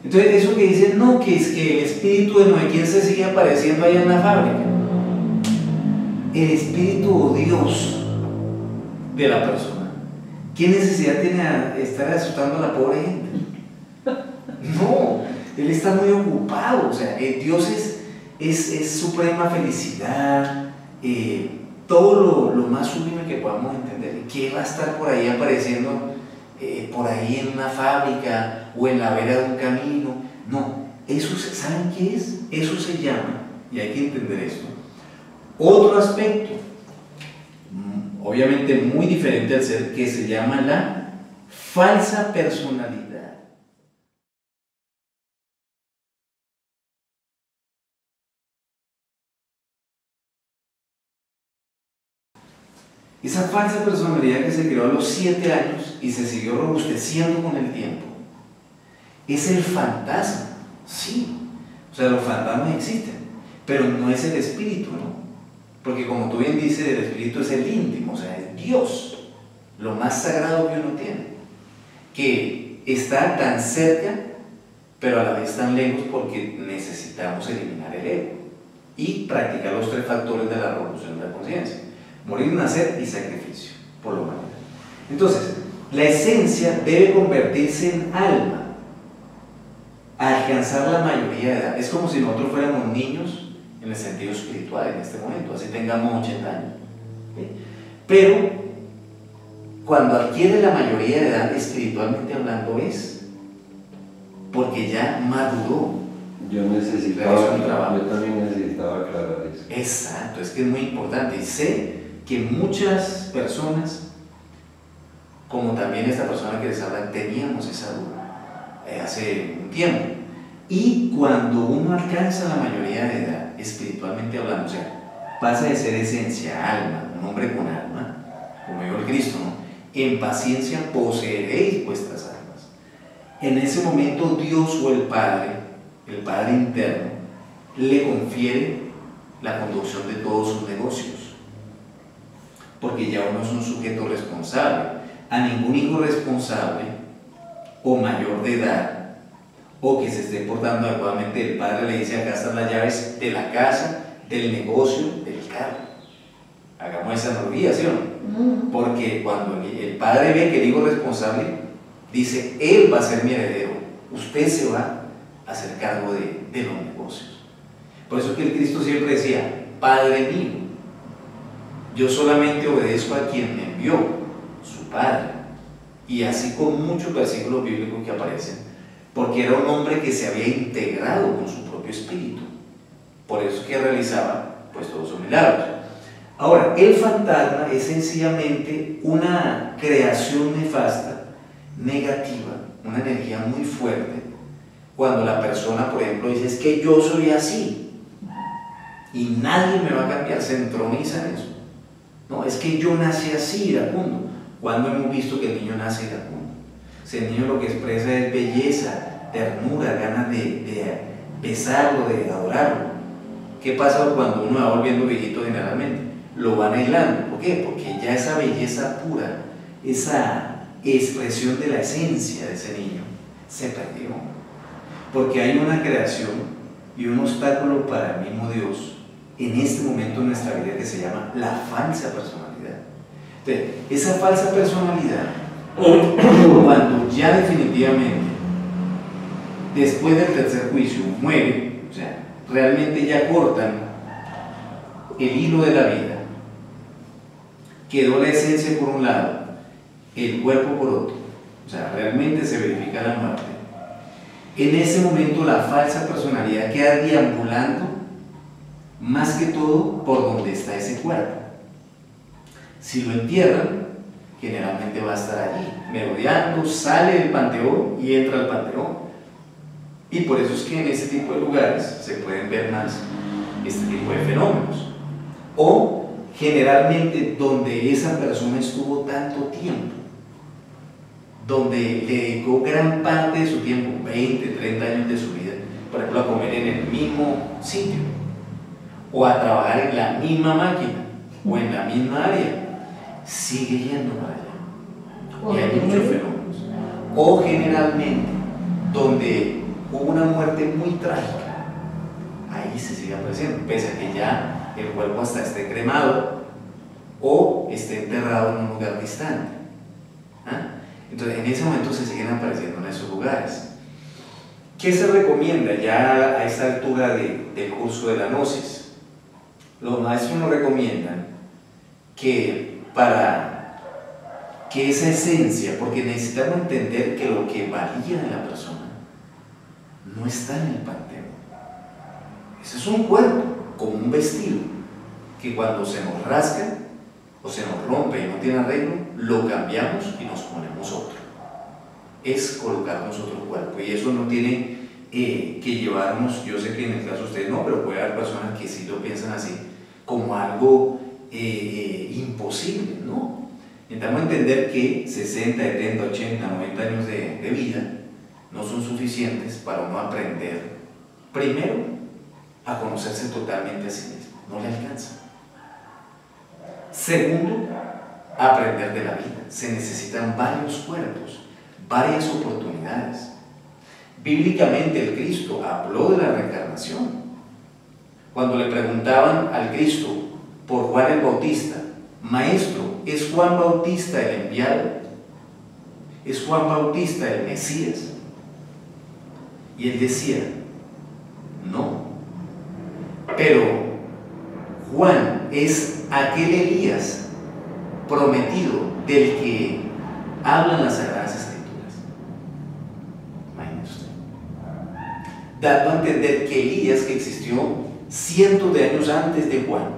Entonces, eso que dicen, no, que es que el espíritu de no hay quien se sigue apareciendo allá en la fábrica. El espíritu o Dios de la persona. ¿Qué necesidad tiene de estar asustando a la pobre gente? No, él está muy ocupado. O sea, Dios es suprema felicidad, todo lo más sublime que podamos entender. ¿Qué va a estar por ahí apareciendo? Por ahí en una fábrica o en la vera de un camino. No, eso, ¿saben qué es? Eso se llama, y hay que entender esto, otro aspecto, obviamente muy diferente al ser, que se llama la falsa personalidad. Esa falsa personalidad que se creó a los 7 años y se siguió robusteciendo con el tiempo, es el fantasma, sí. O sea, los fantasmas existen, pero no es el espíritu, ¿no? Porque como tú bien dices, el espíritu es el íntimo, o sea, es Dios, lo más sagrado que uno tiene, que está tan cerca, pero a la vez tan lejos porque necesitamos eliminar el ego y practicar los 3 factores de la revolución de la conciencia: morir, nacer y sacrificio, por lo menos. Entonces, la esencia debe convertirse en alma, a alcanzar la mayoría de edad. Es como si nosotros fuéramos niños en el sentido espiritual en este momento, así tengamos 80 años. ¿Sí? Pero, cuando adquiere la mayoría de edad, espiritualmente hablando, es porque ya maduró. Yo también necesitaba aclarar eso. Exacto, es que es muy importante. Y sé que muchas personas, como también esta persona que les habla, teníamos esa duda hace un tiempo. Y cuando uno alcanza la mayoría de edad, espiritualmente hablando, o sea, pasa de ser esencia, alma, un hombre con alma, como dijo el Cristo, ¿no? En paciencia poseeréis vuestras almas. En ese momento Dios o el Padre interno, le confiere la conducción de todos sus negocios, porque ya uno es un sujeto responsable. A ningún hijo responsable o mayor de edad o que se esté portando adecuadamente, el padre le dice: acá están las llaves de la casa, del negocio, del carro. Hagamos esa analogía, ¿sí o no? Porque cuando el padre ve que el hijo responsable, dice: él va a ser mi heredero, usted se va a hacer cargo de los negocios. Por eso que el Cristo siempre decía: Padre mío, yo solamente obedezco a quien me envió, su Padre. Y así con muchos versículos bíblicos que aparecen, porque era un hombre que se había integrado con su propio espíritu. Por eso es que realizaba pues todos sus milagros. Ahora, el fantasma es sencillamente una creación nefasta, negativa, una energía muy fuerte. Cuando la persona, por ejemplo, dice: es que yo soy así y nadie me va a cambiar, se entroniza en eso. No, es que yo nací así, iracundo. ¿Cuándo hemos visto que el niño nace iracundo? Si el niño lo que expresa es belleza, ternura, ganas de besarlo, de adorarlo. ¿Qué pasa cuando uno va volviendo viejito generalmente? Lo van aislando. ¿Por qué? Porque ya esa belleza pura, esa expresión de la esencia de ese niño, se perdió. Porque hay una creación y un obstáculo para el mismo Dios en este momento en nuestra vida que se llama la falsa personalidad. Entonces, esa falsa personalidad, cuando ya definitivamente, después del tercer juicio, muere, o sea, realmente ya cortan el hilo de la vida, quedó la esencia por un lado, el cuerpo por otro, o sea, realmente se verifica la muerte, en ese momento la falsa personalidad queda deambulando más que todo por donde está ese cuerpo. Si lo entierran, generalmente va a estar allí, merodeando, sale del panteón y entra al panteón. Y por eso es que en ese tipo de lugares se pueden ver más este tipo de fenómenos. O generalmente donde esa persona estuvo tanto tiempo, donde le dedicó gran parte de su tiempo, 20, 30 años de su vida, por ejemplo, a comer en el mismo sitio, o a trabajar en la misma máquina, o en la misma área, sigue yendo para allá. Y hay muchos fenómenos. O generalmente, donde hubo una muerte muy trágica, ahí se sigue apareciendo, pese a que ya el cuerpo hasta esté cremado o esté enterrado en un lugar distante. ¿Ah? Entonces, en ese momento se siguen apareciendo en esos lugares. ¿Qué se recomienda ya a esta altura del curso de la gnosis? Los maestros nos recomiendan que para que esa esencia, porque necesitamos entender que lo que varía de la persona no está en el panteón. Ese es un cuerpo, como un vestido, que cuando se nos rasga o se nos rompe y no tiene arreglo, lo cambiamos y nos ponemos otro. Es colocarnos otro cuerpo, y eso no tiene que llevarnos, yo sé que en el caso de ustedes no, pero puede haber personas que sí lo piensan así, como algo imposible, ¿no? Necesitamos entender que 60, 70, 80, 90 años de vida no son suficientes para uno aprender, primero, a conocerse totalmente a sí mismo, no le alcanza. Segundo, aprender de la vida. Se necesitan varios cuerpos, varias oportunidades. Bíblicamente el Cristo habló de la reencarnación. Cuando le preguntaban al Cristo por Juan el Bautista, Maestro, ¿es Juan Bautista el enviado? ¿Es Juan Bautista el Mesías? Y él decía, no, pero Juan es aquel Elías prometido del que hablan las Sagradas Escrituras. Imagínese usted, dando a entender que Elías, que existió cientos de años antes de Juan,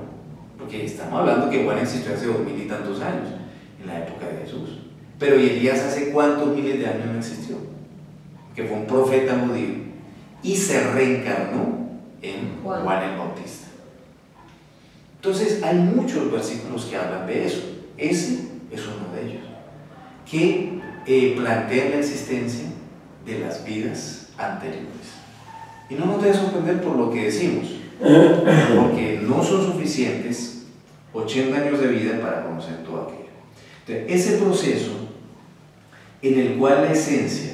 porque estamos hablando que Juan existió hace 2000 y tantos años, en la época de Jesús, pero ¿y Elías hace cuántos miles de años no existió? Que fue un profeta judío y se reencarnó en Juan el Bautista. Entonces hay muchos versículos que hablan de eso. Ese es uno de ellos, que plantean la existencia de las vidas anteriores. Y no nos debe sorprender por lo que decimos, porque no son suficientes 80 años de vida para conocer todo aquello. Entonces, ese proceso en el cual la esencia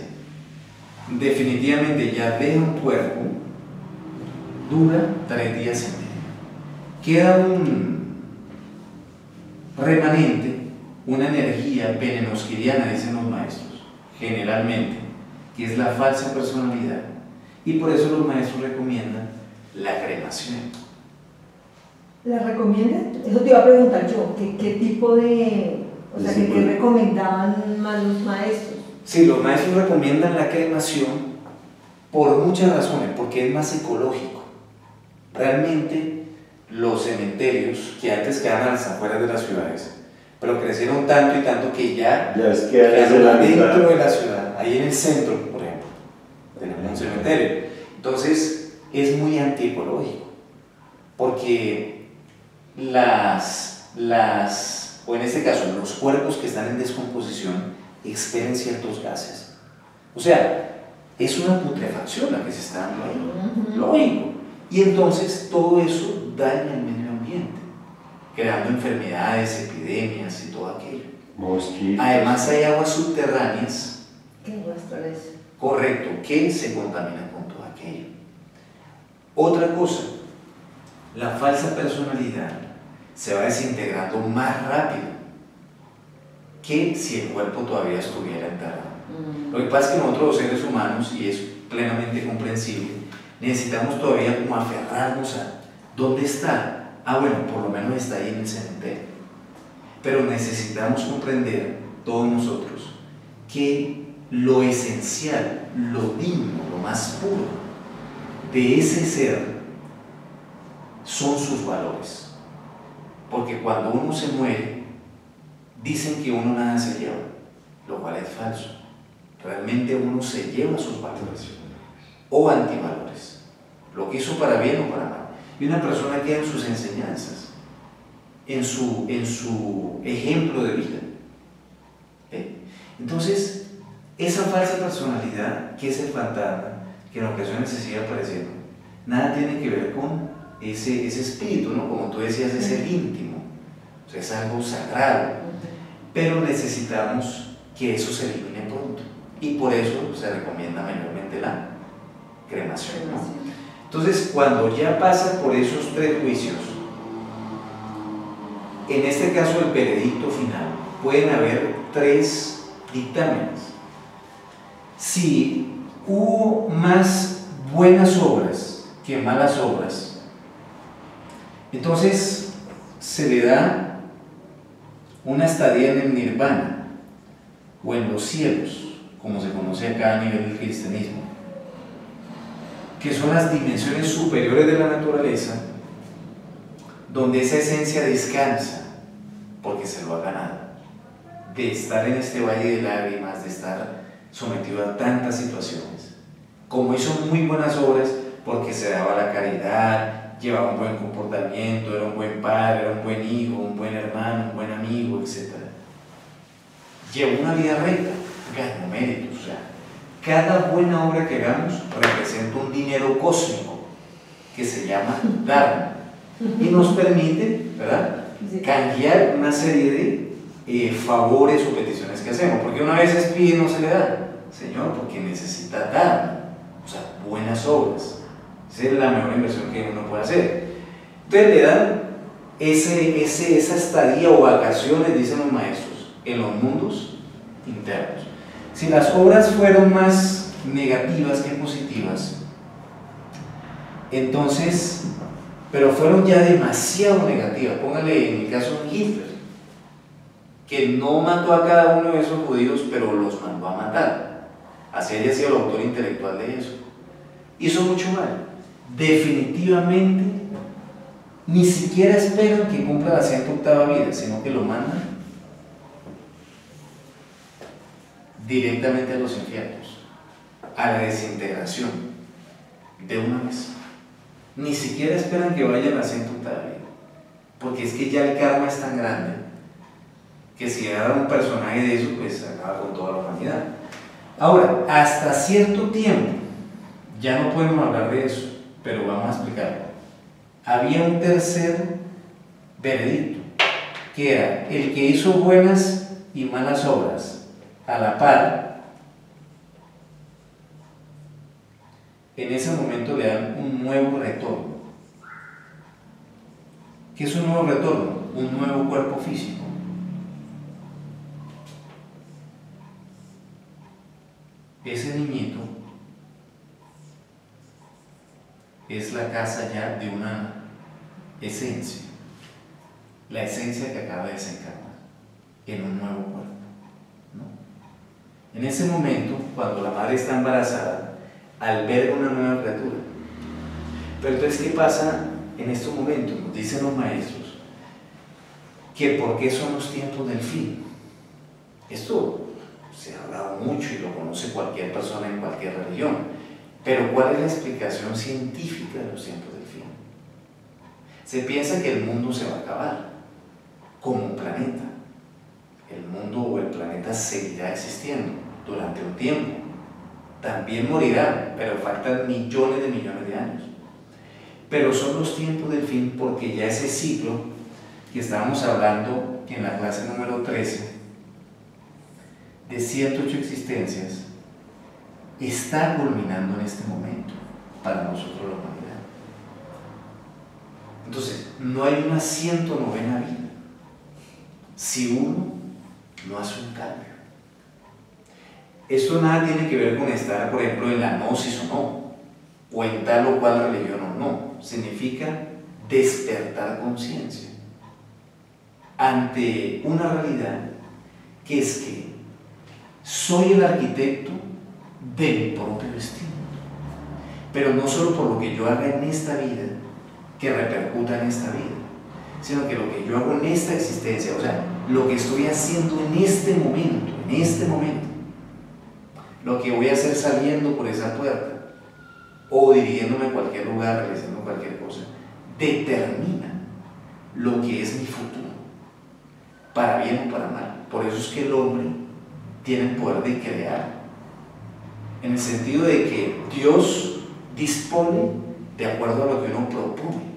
definitivamente ya deja un cuerpo, dura 3 días y medio. Queda un remanente, una energía venenosquiriana, dicen los maestros, generalmente, que es la falsa personalidad, y por eso los maestros recomiendan la cremación. ¿La recomiendan? Eso te iba a preguntar yo, ¿qué tipo de, o sea, ¿qué recomendaban más los maestros? Sí, los maestros recomiendan la cremación por muchas razones, porque es más ecológico. Realmente los cementerios que antes quedaban a las afueras de las ciudades, pero crecieron tanto y tanto que ya quedaron dentro de la ciudad, ahí en el centro, por ejemplo, tenemos un cementerio. Entonces es muy antiecológico, porque o en este caso, los cuerpos que están en descomposición expelan ciertos gases. O sea, es una putrefacción la que se está dando ahí, lógico. Y entonces todo eso daña el medio ambiente, creando enfermedades, epidemias y todo aquello. Mosquitos. Además hay aguas subterráneas, correcto, que se contaminan con todo aquello. Otra cosa, la falsa personalidad se va desintegrando más rápido que si el cuerpo todavía estuviera enterrado. Lo que pasa es que nosotros los seres humanos, y es plenamente comprensible, necesitamos todavía como aferrarnos a ¿dónde está? Ah, bueno, por lo menos está ahí en el cementerio. pero necesitamos comprender todos nosotros que lo esencial, lo digno, lo más puro de ese ser son sus valores. Porque cuando uno se muere, dicen que uno nada se lleva, lo cual es falso. Realmente uno se lleva sus valores o antivalores, lo que hizo para bien o para mal. Y una persona queda en sus enseñanzas, en su ejemplo de vida. Entonces, esa falsa personalidad, que es el fantasma, que en ocasiones se sigue apareciendo, nada tiene que ver con ese espíritu, ¿no? Como tú decías, es el íntimo, o sea, es algo sagrado, pero necesitamos que eso se elimine pronto, y por eso se recomienda mayormente la cremación, ¿no? Entonces, cuando ya pasan por esos 3 juicios, en este caso el veredicto final, pueden haber 3 dictámenes. Si hubo más buenas obras que malas obras, entonces se le da una estadía en el nirvana o en los cielos, como se conoce acá a nivel del cristianismo, que son las dimensiones superiores de la naturaleza, donde esa esencia descansa porque se lo ha ganado, de estar en este valle de lágrimas, de estar sometido a tantas situaciones. Como hizo muy buenas obras porque se daba la caridad, llevaba un buen comportamiento, era un buen padre, era un buen hijo, un buen hermano, un buen amigo, etc. Llevó una vida recta, ganó méritos. O sea, cada buena obra que hagamos representa un dinero cósmico que se llama Dharma y nos permite, ¿verdad?, canjear una serie de favores o peticiones que hacemos, porque una vez pide y no se le da, Señor, porque necesita Dharma, o sea, buenas obras. Esa es la mejor inversión que uno puede hacer. Entonces le dan esa estadía o vacaciones, dicen los maestros, en los mundos internos. Si las obras fueron más negativas que positivas, entonces, pero fueron ya demasiado negativas. Póngale en el caso de Hitler, que no mató a cada uno de esos judíos, pero los mandó a matar. Así haya sido el autor intelectual de eso. Hizo mucho mal. Definitivamente, ni siquiera esperan que cumpla la 108ª vida, sino que lo mandan directamente a los infiernos, a la desintegración, de una vez. Ni siquiera esperan que vaya a la 108ª vida, porque es que ya el karma es tan grande que si era un personaje de eso, pues acaba con toda la humanidad. Ahora, hasta cierto tiempo, ya no podemos hablar de eso, pero vamos a explicarlo. Había un tercer veredicto, que era el que hizo buenas y malas obras a la par. En ese momento le dan un nuevo retorno. ¿Qué es un nuevo retorno? Un nuevo cuerpo físico. Ese niñito es la casa ya de una esencia, la esencia que acaba de desencarnar en un nuevo cuerpo, ¿no? En ese momento, cuando la madre está embarazada, alberga una nueva criatura. Pero entonces, ¿qué pasa en estos momentos? Nos dicen los maestros que ¿por qué son los tiempos del fin? Esto se ha hablado mucho y lo conoce cualquier persona en cualquier religión, pero ¿cuál es la explicación científica de los tiempos del fin? Se piensa que el mundo se va a acabar como un planeta. El mundo o el planeta seguirá existiendo durante un tiempo, también morirá, pero faltan millones de años. Pero son los tiempos del fin porque ya ese ciclo que estábamos hablando en la clase número 13 de 108 existencias está culminando en este momento para nosotros la humanidad. Entonces, no hay una 109ª vida si uno no hace un cambio. Esto nada tiene que ver con estar, por ejemplo, en la gnosis o no, o en tal o cual religión o no. Significa despertar conciencia. ante una realidad que es que soy el arquitecto de mi propio destino, pero no solo por lo que yo haga en esta vida que repercuta en esta vida, sino que lo que yo hago en esta existencia, o sea, lo que estoy haciendo en este momento, lo que voy a hacer saliendo por esa puerta o dirigiéndome a cualquier lugar, realizando cualquier cosa, determina lo que es mi futuro, para bien o para mal. Por eso es que el hombre tiene el poder de crear, en el sentido de que Dios dispone de acuerdo a lo que uno propone.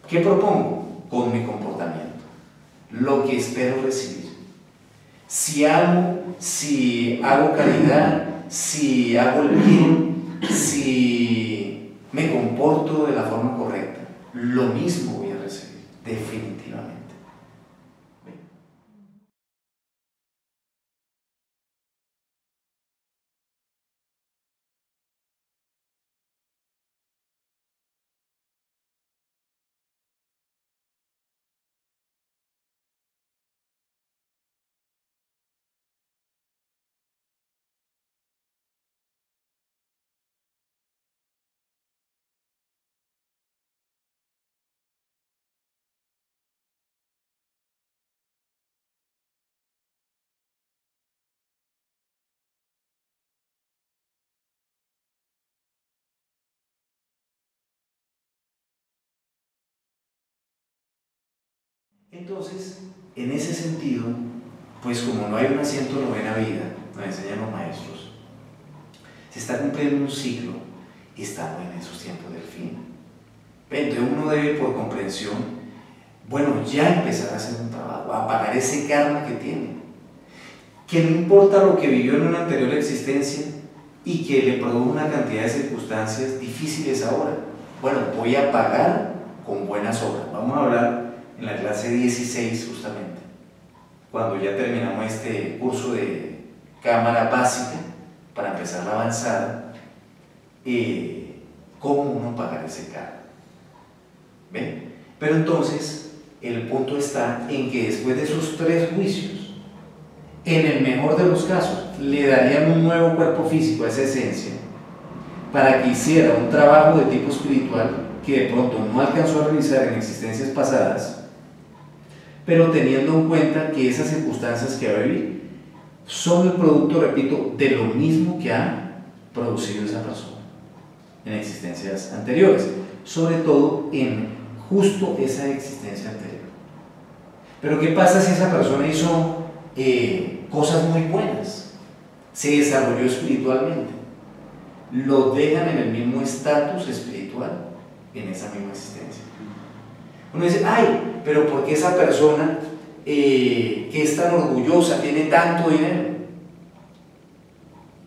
¿Qué propongo? Con mi comportamiento, lo que espero recibir. Si hago caridad, si hago el bien, si me comporto de la forma correcta, lo mismo voy a recibir, definitivamente. Entonces, en ese sentido, pues como no hay una 109ª vida, nos enseñan los maestros, se está cumpliendo un ciclo y estamos en esos tiempos del fin. Entonces uno debe, por comprensión, bueno, ya empezar a hacer un trabajo, a pagar ese karma que tiene, que no importa lo que vivió en una anterior existencia y que le produjo una cantidad de circunstancias difíciles ahora. Bueno, voy a pagar con buenas obras. Vamos a hablar en la clase 16 justamente, cuando ya terminamos este curso de cámara básica para empezar la avanzada, cómo uno pagar ese karma. ¿Ven? Pero entonces el punto está en que después de esos 3 juicios, en el mejor de los casos, le darían un nuevo cuerpo físico a esa esencia para que hiciera un trabajo de tipo espiritual que de pronto no alcanzó a realizar en existencias pasadas, pero teniendo en cuenta que esas circunstancias que va a vivir son el producto, repito, de lo mismo que ha producido esa persona en existencias anteriores, sobre todo en justo esa existencia anterior. Pero ¿qué pasa si esa persona hizo cosas muy buenas, se desarrolló espiritualmente? Lo dejan en el mismo estatus espiritual en esa misma existencia. Uno dice, ay, pero ¿por qué esa persona que es tan orgullosa tiene tanto dinero?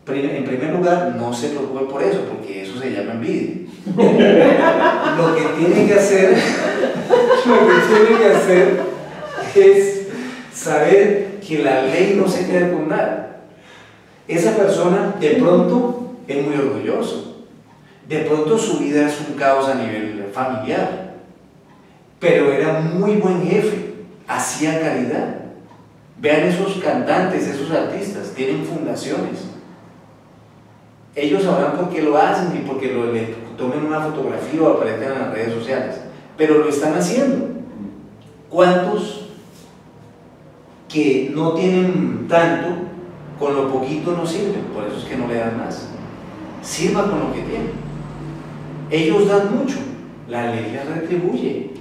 En primer lugar, no se preocupe por eso, porque eso se llama envidia. Lo que tiene que hacer es saber que la ley no se queda con nada. Esa persona de pronto es muy orgulloso, de pronto su vida es un caos a nivel familiar, pero era muy buen jefe, hacía caridad. Vean esos cantantes, esos artistas, tienen fundaciones. Ellos sabrán por qué lo hacen y porque le tomen una fotografía o aparezcan en las redes sociales, pero lo están haciendo. ¿Cuántos que no tienen tanto, con lo poquito no sirven? Por eso es que no le dan más. Sirva con lo que tienen. Ellos dan mucho, la ley les retribuye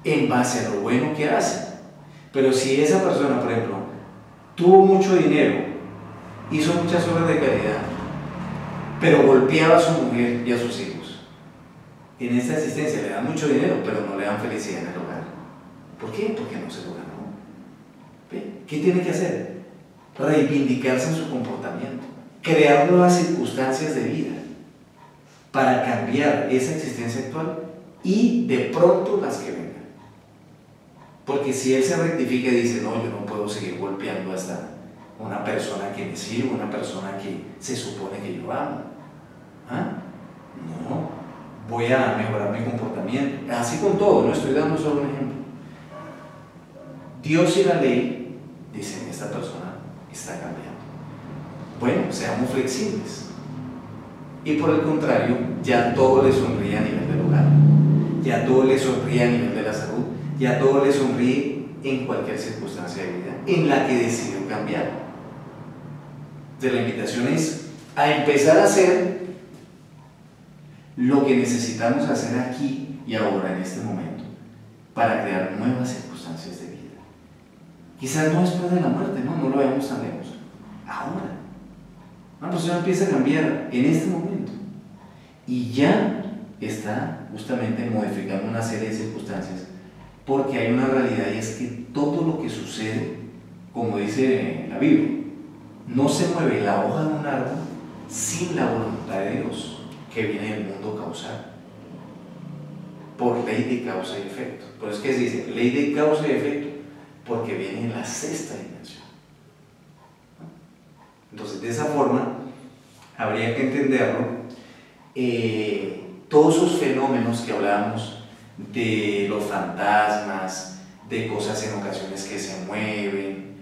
en base a lo bueno que hacen. Pero si esa persona, por ejemplo, tuvo mucho dinero, hizo muchas obras de caridad, pero golpeaba a su mujer y a sus hijos, en esta existencia le dan mucho dinero, pero no le dan felicidad en el hogar. ¿Por qué? Porque no se lo ganó. ¿Ve? ¿Qué tiene que hacer? Reivindicarse en su comportamiento, crear nuevas circunstancias de vida para cambiar esa existencia actual y de pronto las que vengan. Porque si él se rectifica y dice, no, yo no puedo seguir golpeando hasta una persona que me sirve, una persona que se supone que yo amo, ¿ah? No, voy a mejorar mi comportamiento. Así con todo, no estoy dando solo un ejemplo. Dios y la ley dicen, esta persona está cambiando. Bueno, seamos flexibles. Y por el contrario, ya todo le sonríe a nivel del hogar, ya todo le sonríe a nivel de la salud, ya todo le sonríe en cualquier circunstancia de vida en la que decidió cambiar. Entonces la invitación es a empezar a hacer lo que necesitamos hacer aquí y ahora, en este momento, para crear nuevas circunstancias de vida. Quizás no después de la muerte, no lo veamos tan lejos. Ahora. Una persona empieza a cambiar en este momento y ya está justamente modificando una serie de circunstancias, porque hay una realidad, y es que todo lo que sucede, como dice la Biblia, no se mueve la hoja de un árbol sin la voluntad de Dios que viene del mundo causal, por ley de causa y efecto. Por eso es que se dice ley de causa y efecto, porque viene en la sexta dimensión. Entonces, de esa forma, habría que entenderlo. Todos esos fenómenos que hablábamos, de los fantasmas, de cosas en ocasiones que se mueven,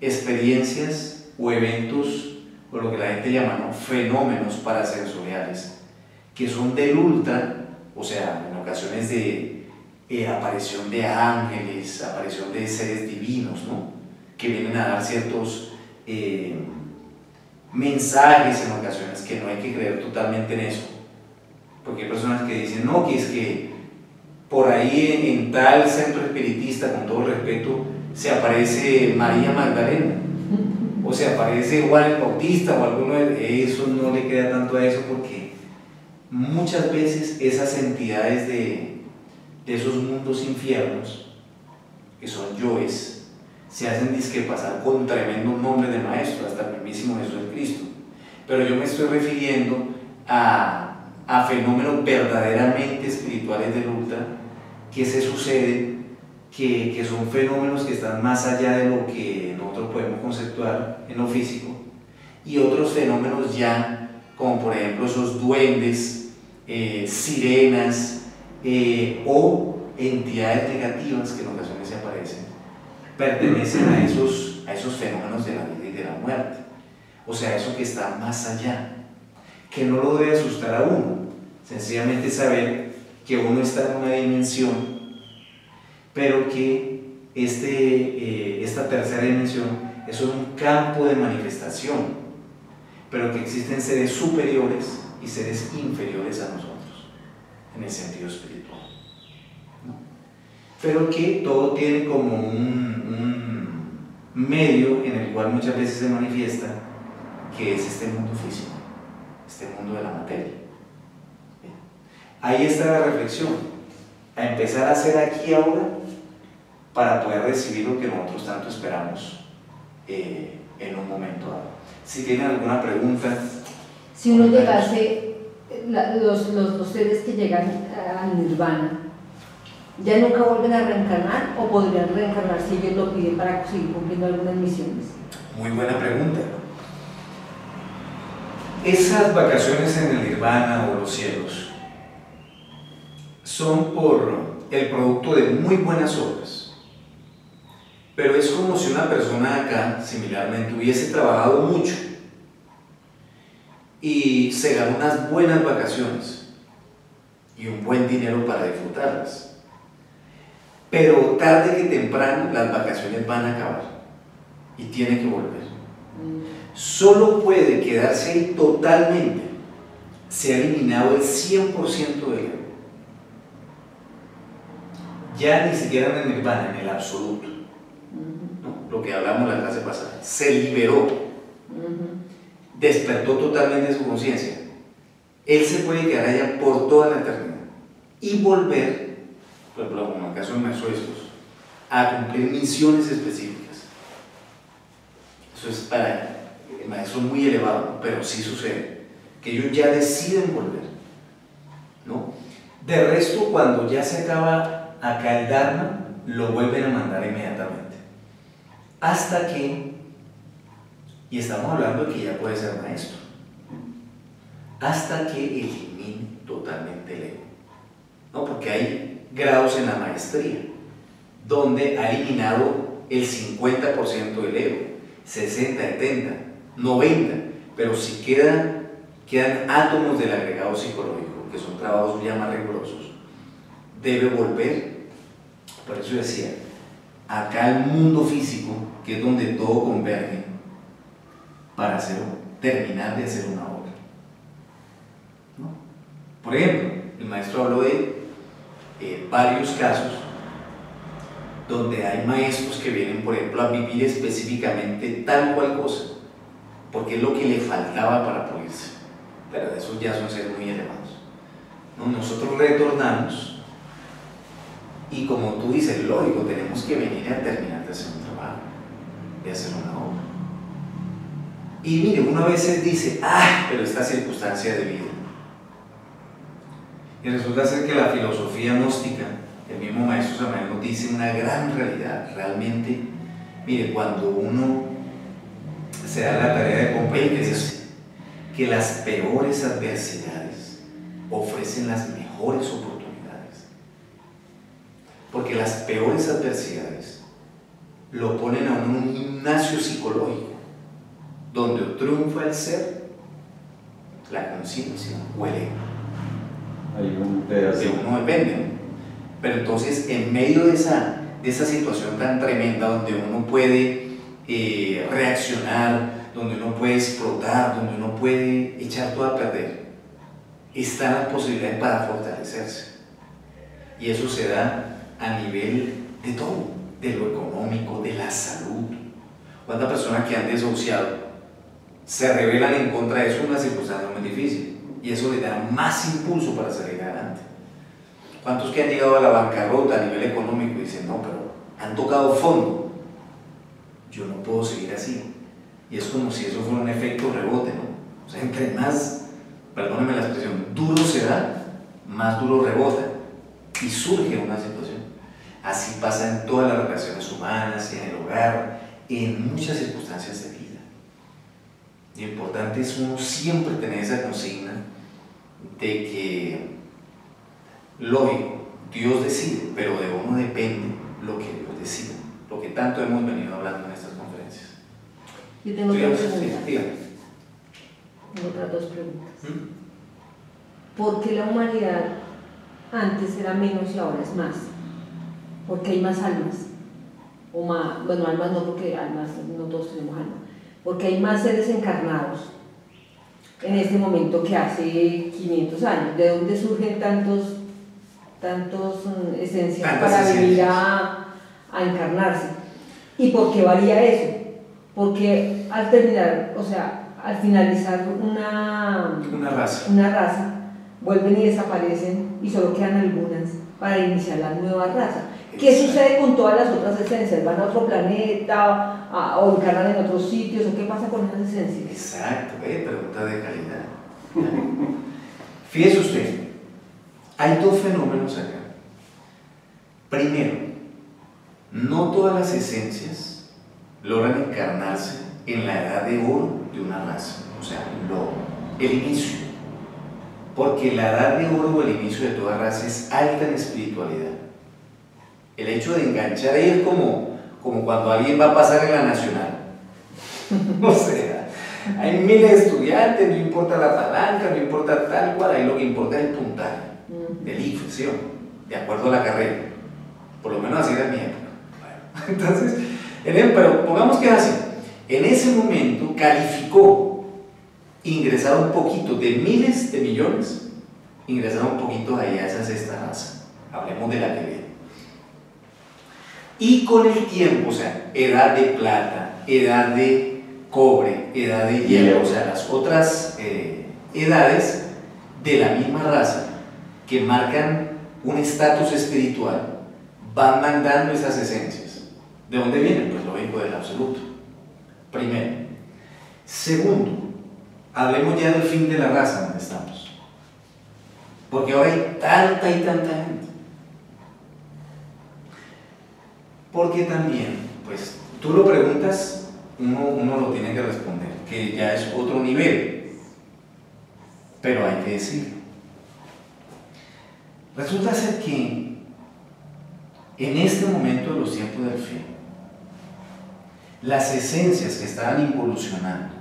experiencias o eventos, o lo que la gente llama, ¿no?, fenómenos parasensoriales, que son del ultra, o sea, en ocasiones de aparición de ángeles, aparición de seres divinos, ¿no?, que vienen a dar ciertos mensajes en ocasiones, que no hay que creer totalmente en eso, porque hay personas que dicen, no, que es que por ahí en tal centro espiritista, con todo respeto, se aparece María Magdalena, o se aparece Juan el Bautista, o alguno de eso. No le queda tanto a eso, porque muchas veces esas entidades de esos mundos infiernos, que son yoes, se hacen disque pasar con tremendos nombres de maestro, hasta el mismísimo Jesús el Cristo. Pero yo me estoy refiriendo a fenómenos verdaderamente espirituales del ultra, que se suceden, que son fenómenos que están más allá de lo que nosotros podemos conceptuar en lo físico, y otros fenómenos ya, como por ejemplo esos duendes, sirenas, o entidades negativas que en ocasiones se aparecen, pertenecen a esos fenómenos de la vida y de la muerte. O sea, eso que está más allá, que no lo debe asustar a uno, sencillamente saber que uno está en una dimensión, pero que esta tercera dimensión es un campo de manifestación, pero que existen seres superiores y seres inferiores a nosotros, en el sentido espiritual, ¿no? Pero que todo tiene como un medio en el cual muchas veces se manifiesta, que es este mundo físico, este mundo de la materia. Bien. Ahí está la reflexión, a empezar a hacer aquí y ahora, para poder recibir lo que nosotros tanto esperamos en un momento dado. Si tienen alguna pregunta. Si uno llegase, los seres que llegan al nirvana, ¿ya nunca vuelven a reencarnar, o podrían reencarnar si ellos lo piden para seguir cumpliendo algunas misiones? Muy buena pregunta. Esas vacaciones en el nirvana o los cielos son por el producto de muy buenas obras, pero es como si una persona acá, similarmente, hubiese trabajado mucho y se ganó unas buenas vacaciones y un buen dinero para disfrutarlas, pero tarde que temprano las vacaciones van a acabar y tiene que volver. Solo puede quedarse ahí totalmente, se ha eliminado el 100% del ego. Ya ni siquiera en el nirvana, en el absoluto, ¿no? Lo que hablamos la clase pasada, se liberó, despertó totalmente de su conciencia. Él se puede quedar allá por toda la eternidad y volver, por ejemplo, como en el caso de maestros, a cumplir misiones específicas. Eso es para el maestro muy elevado, pero sí sucede, que ellos ya deciden volver, ¿no? De resto, cuando ya se acaba acá el Dharma, lo vuelven a mandar inmediatamente, hasta que, y estamos hablando de que ya puede ser maestro, hasta que elimine totalmente el ego, ¿no? Porque hay grados en la maestría, donde ha eliminado el 50% del ego, 60, 70, 90, pero si quedan átomos del agregado psicológico, que son trabajos ya más rigurosos, debe volver. Por eso decía, acá el mundo físico, que es donde todo converge, para terminar de hacer una obra, ¿no? Por ejemplo, el maestro habló de varios casos donde hay maestros que vienen, por ejemplo, a vivir específicamente tal cual cosa, porque es lo que le faltaba para pulirse, pero esos ya son seres muy elevados, ¿no? Nosotros retornamos y, como tú dices, lógico, tenemos que venir a terminar de hacer un trabajo, de hacer una obra. Y mire, uno a veces dice, pero esta circunstancia de vida. Y resulta ser que la filosofía gnóstica, el mismo maestro Samael nos dice una gran realidad. Realmente, mire, cuando uno se da la tarea de comprender que las peores adversidades ofrecen las mejores oportunidades. Porque las peores adversidades lo ponen a uno en un gimnasio psicológico, donde triunfa el ser, la conciencia o el ego. Hay un pedazo. De uno depende, ¿no? Pero entonces, en medio de esa situación tan tremenda, donde uno puede reaccionar, donde uno puede explotar, donde uno puede echar todo a perder, están las posibilidades para fortalecerse. Y eso se da a nivel de todo, de lo económico, de la salud. ¿Cuántas personas que han desahuciado se rebelan en contra de eso en una circunstancia muy difícil? Y eso le da más impulso para salir adelante. ¿Cuántos que han llegado a la bancarrota a nivel económico y dicen, no, pero han tocado fondo, yo no puedo seguir así? Y es como si eso fuera un efecto rebote, ¿no? O sea, entre más, perdónenme la expresión, duro se da, más duro rebota y surge una situación. Así pasa en todas las relaciones humanas, en el hogar, en muchas circunstancias de vida. Lo importante es uno siempre tener esa consigna de que, lógico, Dios decide, pero de uno depende lo que Dios decida, lo que tanto hemos venido hablando en estas conferencias. Yo tengo otra pregunta. Dígame. Tengo otras dos preguntas. ¿Por qué la humanidad antes era menos y ahora es más? ¿Por qué hay más almas? O más, bueno, almas no, porque almas no todos tenemos alma. Porque hay más seres encarnados en este momento que hace 500 años. ¿De dónde surgen tantos esencias para venir a encarnarse? ¿Y por qué varía eso? Porque al terminar, o sea, al finalizar una raza, vuelven y desaparecen y solo quedan algunas para iniciar la nueva raza. ¿Qué sucede con todas las otras esencias? ¿Van a otro planeta o encarnan en otros sitios? ¿O qué pasa con esas esencias? Exacto, pregunta de calidad. Fíjese usted, hay dos fenómenos acá. Primero, no todas las esencias logran encarnarse en la edad de oro de una raza, o sea, el inicio. Porque la edad de oro o el inicio de toda raza es alta en espiritualidad. El hecho de enganchar ahí es como cuando alguien va a pasar en la nacional. O sea, hay miles de estudiantes, no importa la palanca, no importa tal cual, ahí lo que importa es el puntaje del IFE, ¿sí? De acuerdo a la carrera. Por lo menos así era en mi época. Bueno, entonces, pero pongamos que es así. En ese momento calificó ingresar un poquito de miles de millones, ingresar un poquito ahí a esa sexta raza. Hablemos de la que viene. Y con el tiempo, o sea, edad de plata, edad de cobre, edad de hierro, o sea, las otras edades de la misma raza que marcan un estatus espiritual, van mandando esas esencias. ¿De dónde vienen? Pues lógico, del absoluto. Primero. Segundo, hablemos ya del fin de la raza donde estamos. Porque ahora hay tanta y tanta gente. Porque también, pues, tú lo preguntas, uno lo tiene que responder, que ya es otro nivel, pero hay que decirlo. Resulta ser que en este momento de los tiempos del fin, las esencias que estaban involucionando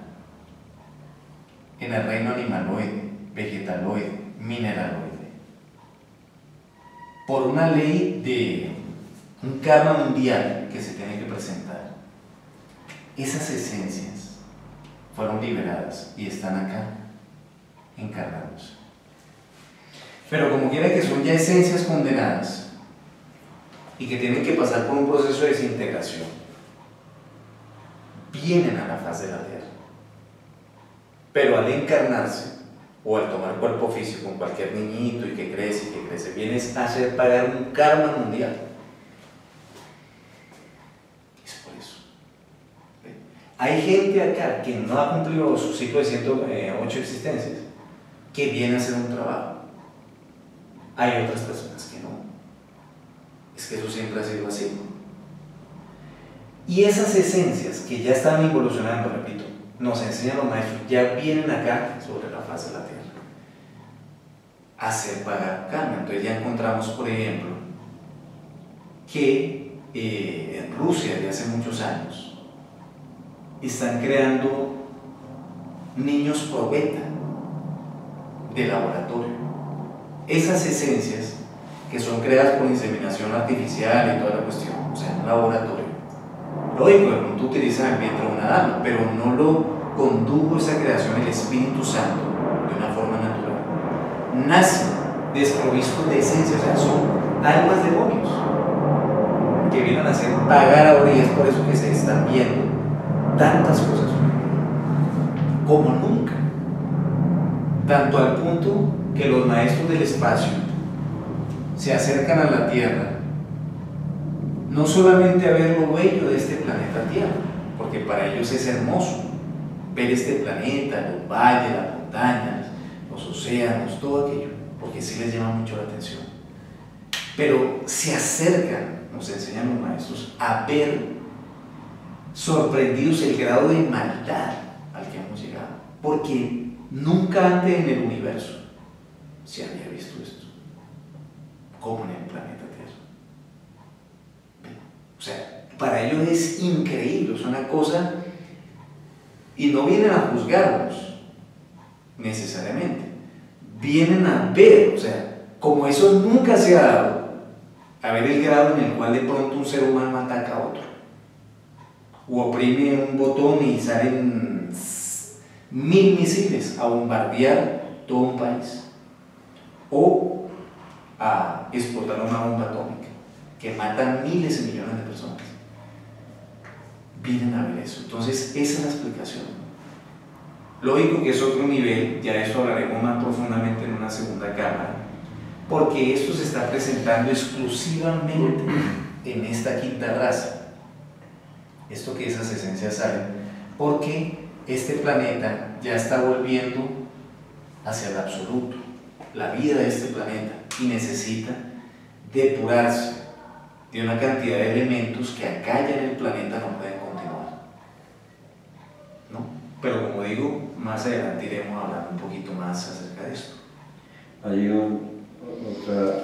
en el reino animaloide, vegetaloide, mineraloide, por una ley de un karma mundial que se tiene que presentar, esas esencias fueron liberadas y están acá encarnados. Pero como quiera que son ya esencias condenadas y que tienen que pasar por un proceso de desintegración, vienen a la faz de la tierra. Pero al encarnarse o al tomar cuerpo físico con cualquier niñito y que crece, vienes a hacer pagar un karma mundial. Es por eso. Hay gente acá que no ha cumplido su ciclo de 108 existencias, que viene a hacer un trabajo. Hay otras personas que no. Es que eso siempre ha sido así. Y esas esencias que ya estaban evolucionando, repito, nos enseñan los maestros, ya vienen acá sobre la faz de la tierra a hacer pagar karma. Entonces ya encontramos, por ejemplo, que en Rusia de hace muchos años están creando niños probeta de laboratorio. Esas esencias que son creadas por inseminación artificial y toda la cuestión, o sea, en un laboratorio. Lógico, de pronto utilizan el vientre de una dama, pero no lo condujo esa creación el Espíritu Santo de una forma natural. Nacen desprovistos de esencia, o sea, son almas demonios que vienen a hacer pagar ahora, y es por eso que se están viendo tantas cosas como nunca, tanto al punto que los maestros del espacio se acercan a la Tierra no solamente a ver lo bello de este planeta Tierra, porque para ellos es hermoso ver este planeta, los valles, las montañas, los océanos, todo aquello, porque sí les llama mucho la atención. Pero se acercan, nos enseñan los maestros, a ver sorprendidos el grado de maldad al que hemos llegado, porque nunca antes en el universo se había visto esto, como en el planeta Tierra. O sea, para ellos es increíble, es una cosa, y no vienen a juzgarnos necesariamente, vienen a ver, o sea, como eso nunca se ha dado, a ver el grado en el cual de pronto un ser humano ataca a otro, o oprime un botón y salen 1000 misiles a bombardear todo un país, o a explotar una bomba atómica que matan miles y millones de personas. Vienen a ver eso. Entonces esa es la explicación. Lógico que es otro nivel, ya de eso hablaremos más profundamente en una segunda cámara, porque esto se está presentando exclusivamente en esta quinta raza, esto que esas esencias salen, porque este planeta ya está volviendo hacia el absoluto, la vida de este planeta, y necesita depurarse de una cantidad de elementos que acá ya en el planeta no pueden continuar, ¿no? Pero como digo, más adelante iremos hablando un poquito más acerca de esto. Hay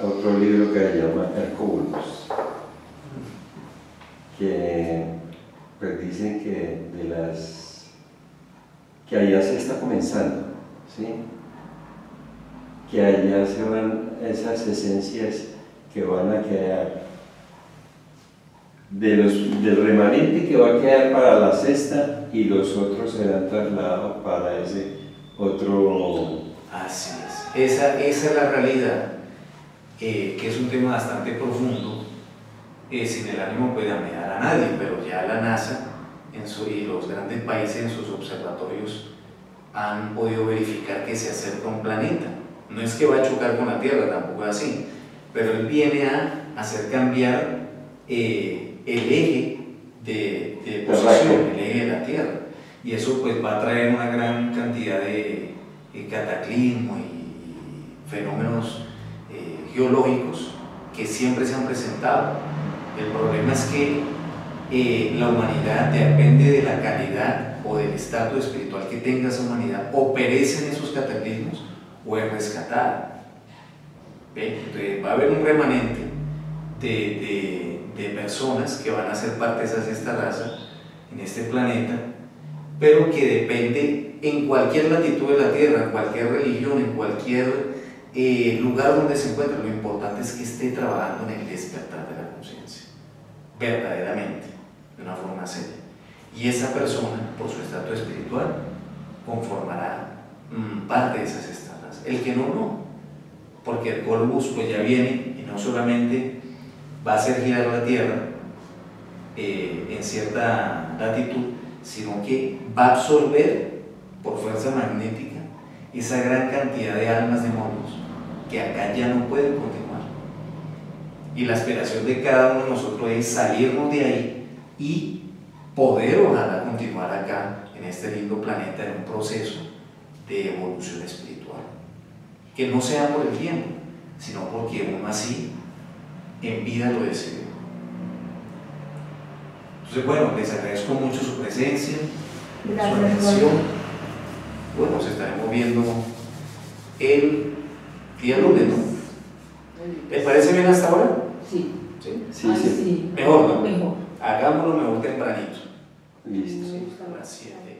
otro libro que se llama Hercúleos, que pues dicen que allá se está comenzando, ¿sí? Que allá se van esas esencias que van a quedar del remanente que va a quedar para la sexta, y los otros serán trasladados para ese otro. Así es, esa es la realidad, que es un tema bastante profundo, sin el ánimo pues, de amenazar a nadie, pero ya la NASA y los grandes países en sus observatorios han podido verificar que se acerca un planeta. No es que va a chocar con la Tierra, tampoco es así, pero él viene a hacer cambiar el eje de posición, el eje de la Tierra, y eso pues va a traer una gran cantidad de cataclismos y fenómenos geológicos que siempre se han presentado. El problema es que la humanidad depende de la calidad o del estatus espiritual que tenga esa humanidad, o perece en esos cataclismos o es rescatada. Entonces va a haber un remanente de personas que van a ser parte de esa sexta raza en este planeta, pero que depende en cualquier latitud de la Tierra, en cualquier religión, en cualquier lugar donde se encuentre. Lo importante es que esté trabajando en el despertar de la conciencia, verdaderamente, de una forma seria. Y esa persona, por su estatus espiritual, conformará parte de esa sexta raza. El que no, porque el Golbus pues ya viene y no solamente va a hacer girar la Tierra en cierta latitud, sino que va a absorber por fuerza magnética esa gran cantidad de almas de mundos que acá ya no pueden continuar. Y la aspiración de cada uno de nosotros es salirnos de ahí y poder, ojalá, continuar acá en este lindo planeta en un proceso de evolución espiritual, que no sea por el tiempo, sino porque uno así en vida lo desea. Entonces, bueno, les agradezco mucho su presencia, su atención. Bueno, nos estaremos viendo el día lunes, ¿no? ¿Les parece bien hasta ahora? Sí. ¿Sí? Sí, sí. Sí. Mejor, ¿no? Mejor. Hagámoslo mejor tempranito. Listo. A las 7.